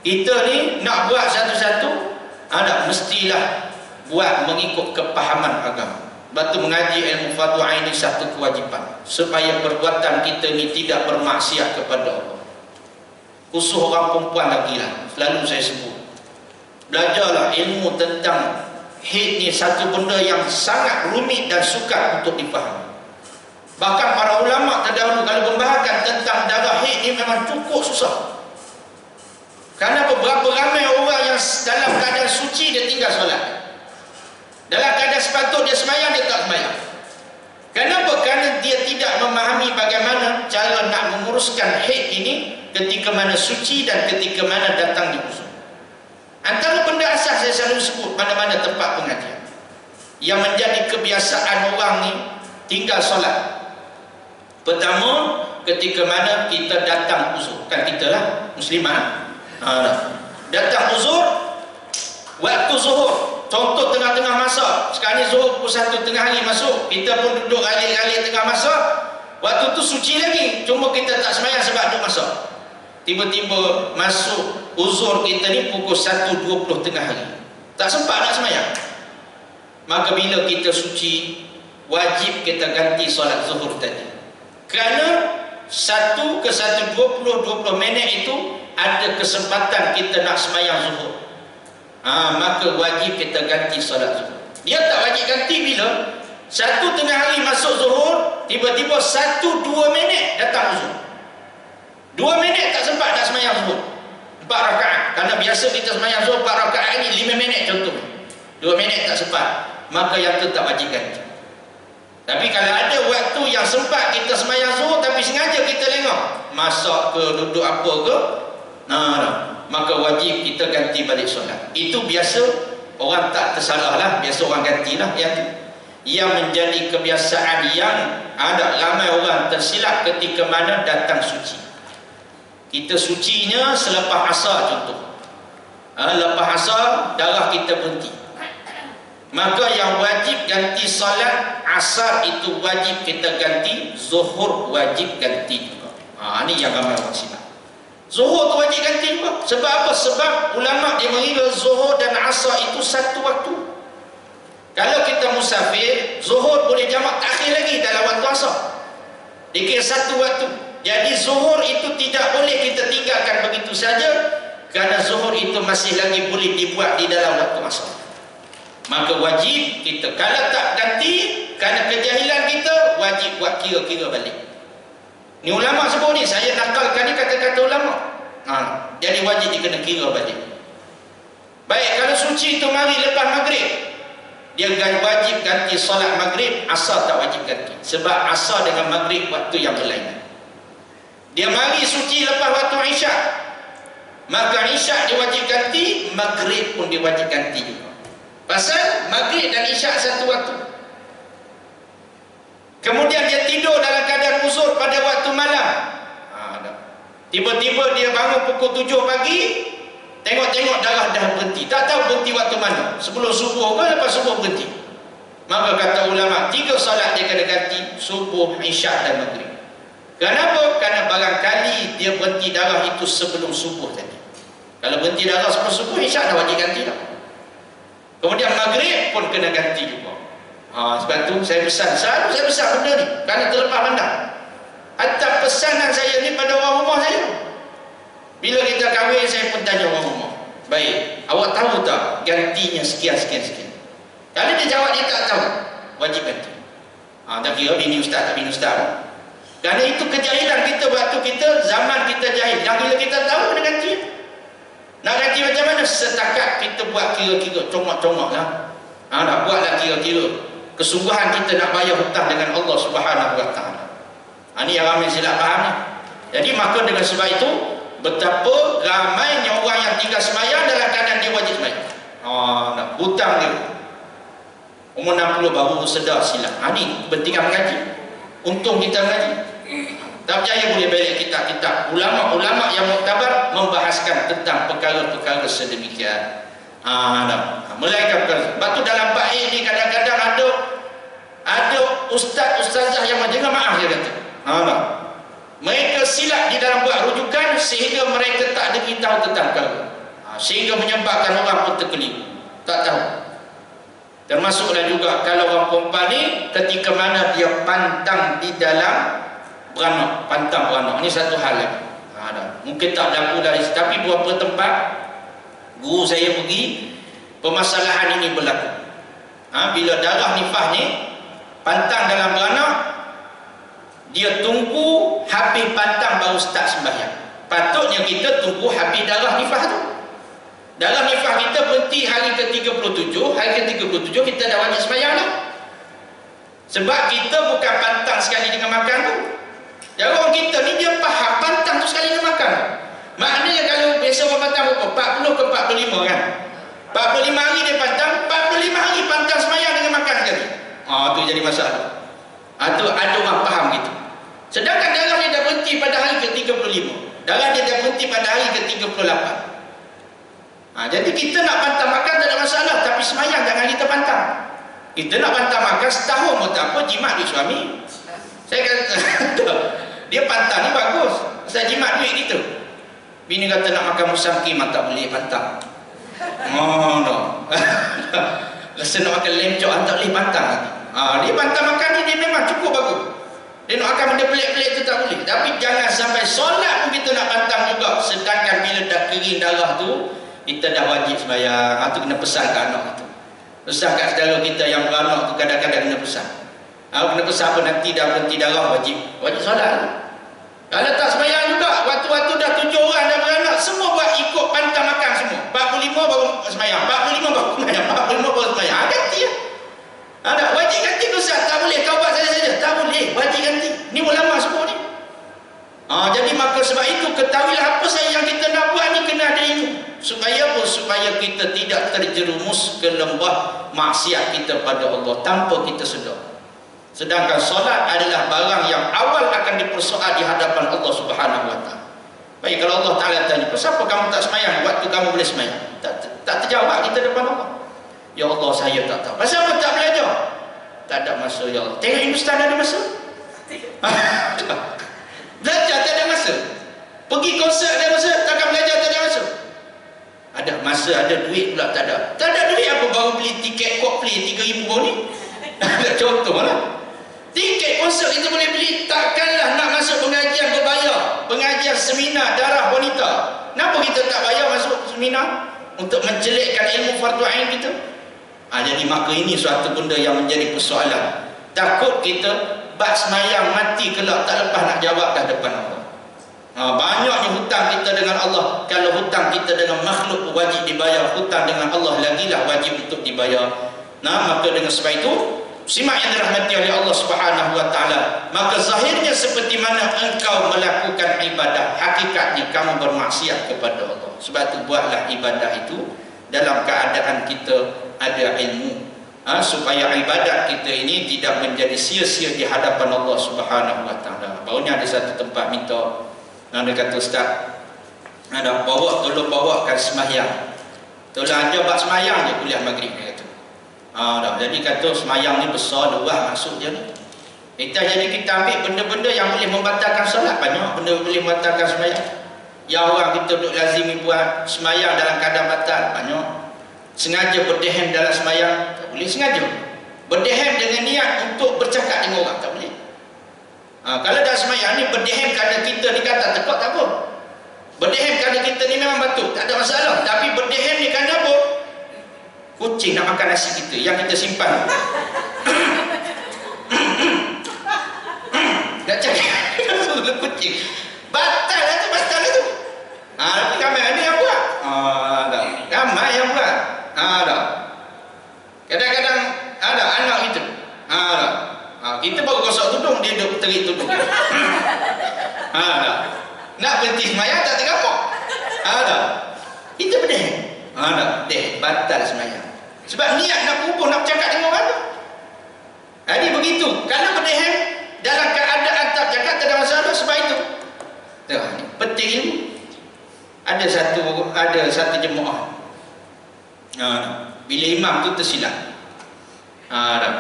kita ni nak buat satu-satu mestilah buat mengikut kepahaman agama. Batu mengaji ilmu fatwa ini satu kewajipan, supaya perbuatan kita ni tidak bermaksiat kepada Allah. Khusus orang perempuan lagi lah, selalu saya sebut, belajarlah ilmu tentang haid ni, satu benda yang sangat rumit dan sukar untuk dipahami. Bahkan para ulama terdahulu kalau membahagikan tentang darah haid ni memang cukup susah. Karena beberapa ramai orang yang dalam keadaan suci dia tinggal solat, dalam keadaan sepatut dia semayang dia tak semayang. Kenapa? Kerana dia tidak memahami bagaimana cara nak menguruskan haid ini, ketika mana suci dan ketika mana datang di uzur. Antara benda asas saya selalu sebut mana-mana tempat pengajian yang menjadi kebiasaan orang ni tinggal solat. Pertama, ketika mana kita datang uzur, kan kita lah muslimah, datang uzur waktu zuhur, contoh tengah-tengah masa. Sekarang ni zuhur pukul 1 tengah hari masuk, kita pun duduk alik-alik tengah masa. Waktu tu suci lagi, cuma kita tak semayang sebab duduk masa. Tiba-tiba masuk uzur kita ni pukul 1.20 tengah hari, tak sempat nak semayang. Maka bila kita suci, wajib kita ganti solat zuhur tadi. Kerana 1 ke 1.20 minit itu ada kesempatan kita nak semayang zuhur. Maka wajib kita ganti solat zuhur. Dia tak wajib ganti bila 1 tengah hari masuk zuhur, tiba-tiba 1-2 minit datang zuhur. 2 minit tak sempat nak semayang zuhur 4 rakaat. Karena biasa kita semayang zuhur 4 rakaat ni 5 minit contoh, 2 minit tak sempat, maka yang tu tak wajib ganti. Tapi kalau ada waktu yang sempat kita semayang zuhur, tapi sengaja kita lengok masak ke duduk apa ke, maka wajib kita ganti balik solat. Itu biasa orang tak tersalah lah, biasa orang gantilah yang tu. Yang menjadi kebiasaan yang ada ramai orang tersilap ketika mana datang suci. Kita sucinya selepas asar contoh. Lepas asar darah kita berhenti, maka yang wajib ganti solat asar itu wajib kita ganti, zuhur wajib ganti juga. Ini yang ramai orang silap. Zuhur tu wajib ganti juga. Sebab apa? Sebab ulama dia mengira zuhur dan asar itu satu waktu. Kalau kita musafir, zuhur boleh jamak takhir lagi dalam waktu asar, dikira satu waktu. Jadi zuhur itu tidak boleh kita tinggalkan begitu saja, kerana zuhur itu masih lagi boleh dibuat di dalam waktu asar. Maka wajib kita, kalau tak ganti kerana kejahilan kita, wajib buat kira-kira balik. Ni ulama sebut ni, saya nakalkan ni kata-kata ulama. Jadi wajib dikena kira balik. Baik, kalau suci itu mari lepas maghrib, dia wajib ganti solat maghrib, asar tak wajib ganti. Sebab asar dengan maghrib waktu yang berlainan. Dia mari suci lepas waktu isyak, maka isyak dia wajib ganti, maghrib pun dia wajib ganti juga. Pasal maghrib dan isyak satu waktu. Kemudian dia tidur dalam keadaan uzur pada waktu malam, Tiba-tiba dia bangun pukul 7 pagi, tengok-tengok darah dah berhenti. Tak tahu berhenti waktu mana. Sebelum subuh ke lepas subuh berhenti. Maka kata ulama, 3 salat dia kena ganti, subuh, isyak dan maghrib. Kenapa? Kerana barangkali dia berhenti darah itu sebelum subuh tadi. Kalau berhenti darah sebelum subuh, isyak dah wajib ganti dah. Kemudian maghrib pun kena ganti juga. Sebab tu saya pesan, selalu saya pesan benda ni kerana terlepas pandang. Hatta pesanan saya ni pada orang rumah saya. Bila kita kahwin, saya pun tanya orang rumah, baik, awak tahu tak gantinya sekian. Kalau dia jawab dia tak tahu, wajib ganti. Tak kira bini ustaz tak bini ustaz. Kerana itu kejahilan kita waktu kita, zaman kita jahil. Yang bila kita tahu kena ganti. Nak ganti macam mana? Setakat kita buat kira-kira, congok-congok lah. Nak buatlah kira-kira kesungguhan kita nak bayar hutang dengan Allah Subhanahu Wa Taala. Ini yang ramai silap faham ni. Jadi maka dengan sebab itu, betapa ramainya orang yang tinggal sembahyang dalam keadaan dia wajib sembahyang. Nak hutang dia. Umur 60 baru sedar silap. Ini kepentingan mengaji. Untung kita mengaji. Tak percaya boleh balik kitab-kitab ulama-ulama yang muktabar membahaskan tentang perkara-perkara sedemikian. Melainkan perkara. Sebab tu dalam bab ini kadang-kadang ada ustaz-ustazah yang jangan maaf dia kata. Mereka silap di dalam buat rujukan sehingga mereka tak ada tahu tentang perkara. Sehingga menyebabkan orang pun terkeliru. Tak tahu. Termasuklah juga kalau orang perempuan ni ketika mana dia pantang di dalam beranak, pantang beranak. Ini satu hal lagi. Mungkin tak berlaku dari tapi beberapa tempat guru saya pergi, permasalahan ini berlaku. Bila darah nifas ni pantang dalam beranak, dia tunggu habis pantang baru start sembahyang. Patutnya kita tunggu habis darah nifas tu. Darah nifas kita berhenti hari ke-37, hari ke-37 kita dah wajib sembahyang dah. Sebab kita bukan pantang sekali dengan makan tu. Jadi orang kita ni dia faham pantang tu sekali dengan makan. Maknanya kalau biasa orang pantang berapa? 40 ke 45 kan? 45 hari dia pantang, 45 hari pantang sembahyang dengan makan sekali. Tu jadi masalah. Tu ada orang faham gitu. Sedangkan darah dia dah berhenti pada hari ke-35. Darah dia dah berhenti pada hari ke-38. Jadi kita nak pantang makan tak ada masalah, tapi sembahyang jangan kita pantang. Kita nak pantang makan setahun pun tak apa, jimat duit suami. Saya kata dia pantang ni bagus, saya jimat duit kita. Bini kata nak makan musang kimak tak boleh pantang. No. Rasa nak makan lemcok tak boleh pantang lagi. Dia pantang makan ni dia memang cukup bagus. Dia nak makan benda pelik-pelik tu tak boleh. Tapi jangan sampai solat pun kita nak pantang juga. Sedangkan bila dah kering darah tu, kita dah wajib sembahyang. Itu kena pesan ke anak itu. Pesan kat saudara kita yang beranak tu kadang-kadang kena pesan. Kena pesan apa nanti dah berhenti darah wajib solat. Kalau tak sembahyang juga, waktu-waktu dah 7 orang dah beranak, semua buat ikut pantang makan semua. 45 baru sembahyang, 45 baru sembahyang, 45 baru sembahyang. Ganti lah. Ada wajib ganti ke Ustaz? Tak boleh, kau buat saja. Tak boleh, wajib ganti. Ni ulama semua ni. Jadi maka sebab itu ketahuilah apa saja yang kita nak buat ni kena ada ilmu. Supaya apa? Supaya kita tidak terjerumus ke lembah maksiat kita pada Allah tanpa kita sedar. Sedangkan solat adalah barang yang awal akan dipersoal di hadapan Allah Subhanahu Wa Taala. Baik, kalau Allah Taala tanya, kenapa kamu tak sembahyang waktu kamu boleh sembahyang? Tak terjawab kita depan Allah. Ya Allah, saya tak tahu. Pasal apa tak belajar? Tak ada masa ya Allah. Tengok Hindustan ada masa? Belajar tak ada masa. Pergi konsert ada masa, takkan belajar tak ada masa. Ada masa, ada duit pula tak ada. Tak ada duit apa baru beli tiket Coldplay 3,000 ni? Contohlah. Tiket konsert kita boleh beli, takkanlah nak masuk pengajian berbayar. Pengajian seminar darah wanita. Kenapa kita tak bayar masuk seminar? Untuk mencelikkan ilmu fardu ain kita. Jadi maka ini suatu benda yang menjadi persoalan. Takut kita bab semayang mati kelak tak lepas nak jawab dah depan Allah. Banyaknya hutang kita dengan Allah. Kalau hutang kita dengan makhluk wajib dibayar, hutang dengan Allah lagilah wajib untuk dibayar. Maka dengan sebab itu, simak yang dirahmati oleh Allah Subhanahu Wa Taala, maka zahirnya seperti mana engkau melakukan ibadah, hakikatnya kamu bermaksiat kepada Allah. Sebab itu buatlah ibadah itu dalam keadaan kita ada ilmu, supaya ibadat kita ini tidak menjadi sia-sia di hadapan Allah Subhanahu Wa Taala. Barunya ada satu tempat minta Dia kata, Ustaz, tolong bawakan sembahyang. Tolong aja bak sembahyang je kuliah maghrib, dia kata. Jadi kata sembahyang ni besar, luas maksud dia ni. Jadi kita ambil benda-benda yang boleh membatalkan solat. Banyak benda boleh membatalkan sembahyang. Yang orang kita duduk lazimi buat sembahyang dalam keadaan batal, banyak. Sengaja berdehem dalam sembahyang, tak boleh sengaja. Berdehem dengan niat untuk bercakap dengan orang, tak boleh. Kalau dalam sembahyang ni berdehem kerana kita dikata tekak, tak apa. Berdehem kerana kita ni memang batuk, tak ada masalah. Tapi berdehem ni kerana apa? Kucing nak makan nasi kita yang kita simpan. Nak cakap kucing. Batal lah tu, batal lah tu. Tapi ramai ada yang buat. Ramai yang buat. Kadang-kadang ada anak kita. Kita baru gosok tudung, dia duduk terik tudung. Nak berhenti semayang tak tergamuk. Kita berdehem. Batal semayang. Sebab niat nak kubur, nak bercakap dengan orang tu. Jadi begitu. Kalau berdehem dalam keadaan tak bercakap, tak ada masalah. Sebab itu penting ilmu. Ada satu jemaah. Bila imam tu tersilap.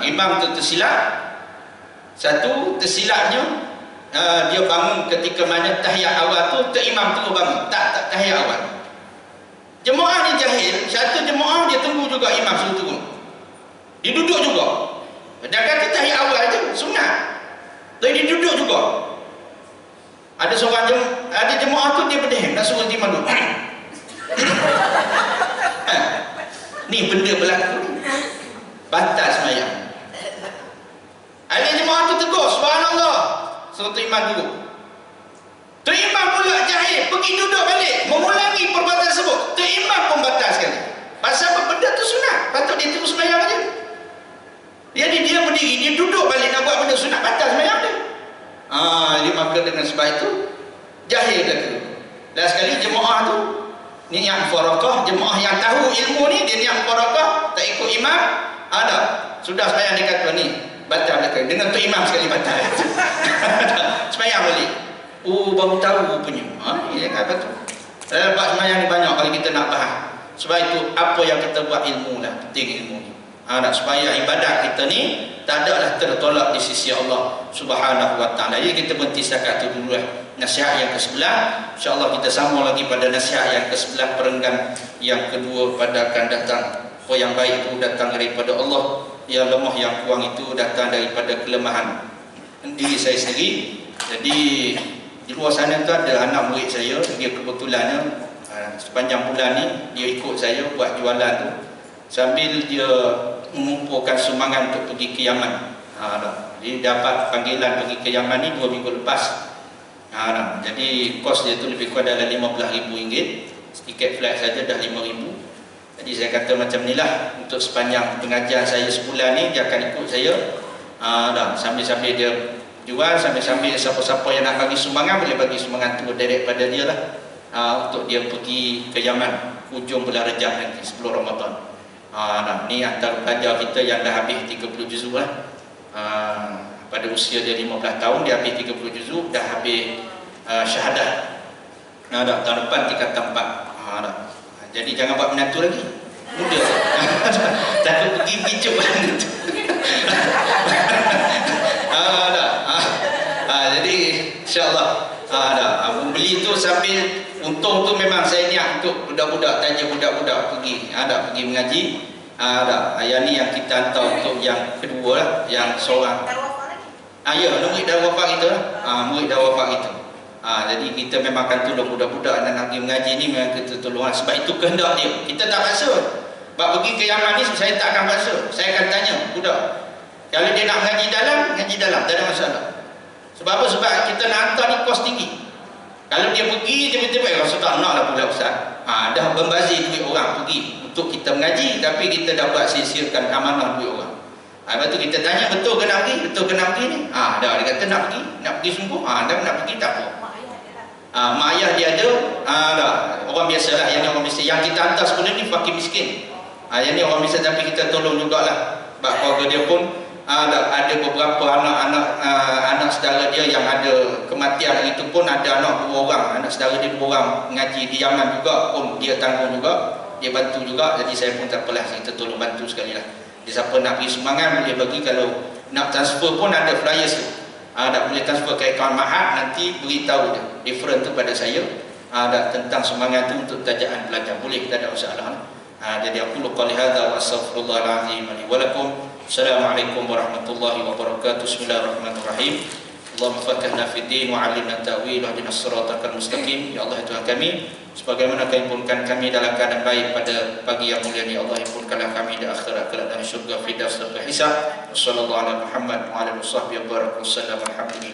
Imam tu tersilap. Satu tersilapnya, dia bangun ketika mana tahiyat awal tu, imam tu bangun. Tak tahiyat awal. Jemaah ni jahil. Satu jemaah dia tunggu juga imam suruh turun. Dia duduk juga. Dia kata tahiyat awal tu sunat. Tapi dia duduk juga. Ada jemaah tu dia berdehem, nak suruh imam duduk. Ni benda berlaku. Batal sembahyang. Ada jemaah tu tegur, subhanallah, suruh imam duduk. Tu imam pula jahil, pergi duduk balik, mengulangi perbuatan tersebut. Tu imam pun batal sekali. Pasal benda tu sunat, patut dia terus sembahyang aja. Jadi dia berdiri, dia duduk balik nak buat benda sunat, batal sembahyang dia. Jadi maka dengan sebab itu jahil dia tu. Dan sekali jemaah tu niat mufarakah, jemaah yang tahu ilmu ni dia niat mufarakah, tak ikut imam, sudah sembahyang dia kata ni batal belakang. Dengan tu imam sekali batal. Sembahyang balik. Baru tahu rupanya. Apa tu? Lepas sembahyang ni banyak kalau kita nak faham. Sebab itu apa yang kita buat ilmu lah, penting ilmu ni. Supaya ibadat kita ni tak adalah tertolak di sisi Allah Subhanahu wa taala. Jadi kita berhenti setakat tu dulu lah. Nasihat yang ke-11, insya-Allah kita sambung lagi pada nasihat yang ke-11, perenggan yang kedua pada akan datang. Apa yang baik itu datang daripada Allah, yang lemah yang kurang itu datang daripada kelemahan diri saya sendiri. Jadi di luar sana tu ada anak murid saya, dia kebetulannya sepanjang bulan ni dia ikut saya buat jualan tu sambil dia mengumpulkan sumbangan untuk pergi ke Yaman. Dia dapat panggilan pergi ke Yaman ni 2 minggu lepas. Jadi kos dia tu lebih kurang dalam RM15,000. Tiket flight saja dah RM5,000. Jadi saya kata macam ni lah, untuk sepanjang pengajian saya sebulan ni dia akan ikut saya. Sambil-sambil dia jual, sambil-sambil siapa-siapa yang nak bagi sumbangan boleh bagi sumbangan tu direct pada dia lah, untuk dia pergi ke Yaman hujung bulan Rejab nanti sebelum Ramadan. Ni antara pelajar kita yang dah habis 30 juzuk lah. Pada usia dia 15 tahun dia habis 30 juzuk, dah habis syahadah. Tahun depan tingkatan 4. Jadi jangan buat menantu lagi, muda. Takut pergi pijuk menantu. Jadi insyaAllah membeli tu sambil untung tu memang saya niat untuk budak-budak, tanya budak-budak pergi pergi mengaji. Yang ni yang kita hantar untuk yang kedua lah, yang seorang. Ya, murid dah wafat kita lah. Murid dah wafat kita. Jadi kita memang akan tolong budak-budak dan nak pergi mengaji ni, memang kita tolong. Sebab itu kehendak dia. Kita tak paksa. Sebab pergi ke Yaman ni saya tak akan paksa. Saya akan tanya budak. Kalau dia nak mengaji dalam, tak ada masalah. Sebab apa? Sebab kita nak hantar ni kos tinggi. Kalau dia pergi tiba-tiba rasa tak nak lah pula Ustaz. Dah membazir duit orang pergi untuk kita mengaji, tapi kita dah buat sia-siakan amanah duit orang. Lepas tu kita tanya, betul ke nak pergi? Betul ke nak pergi ni? Dia kata nak pergi sungguh. Dah nak pergi tak apa. Mak ayah dia ada. Orang biasa lah, yang ni orang biasa. Yang kita hantar sekolah ni fakir miskin. Yang ni orang biasa, tapi kita tolong jugalah. Sebab keluarga dia pun ada beberapa anak saudara dia yang ada kematian hari itu pun ada anak 2 orang, anak saudara dia 2 orang ngaji di Yaman juga pun dia tanggung juga, dia bantu juga. Jadi saya pun tak apalah, kita tolong bantu sekali lah. Jadi siapa nak beri sumbangan boleh bagi, kalau nak transfer pun ada flyers tu. Tak boleh transfer ke akaun Mahat, nanti beritahu dia different tu pada saya. Tentang sumbangan tu untuk tajaan pelajar, boleh, tak ada masalah. Jadi aku qali hadza wa astaghfirullahalazim li wa lakum. Assalamualaikum warahmatullahi wabarakatuh. Bismillahirrahmanirrahim. Allahumma fakihna fid din wa 'allimna ta'wil wa hdina siratal mustaqim. Ya Allah, Tuhan kami, sebagaimana Kau himpunkan kami dalam keadaan baik pada pagi yang mulia ni, Allah himpunkanlah kami di akhirat kelak dalam syurga firdaus tanpa hisab. Wassallallahu ala Muhammad wa ala alihi wasallam.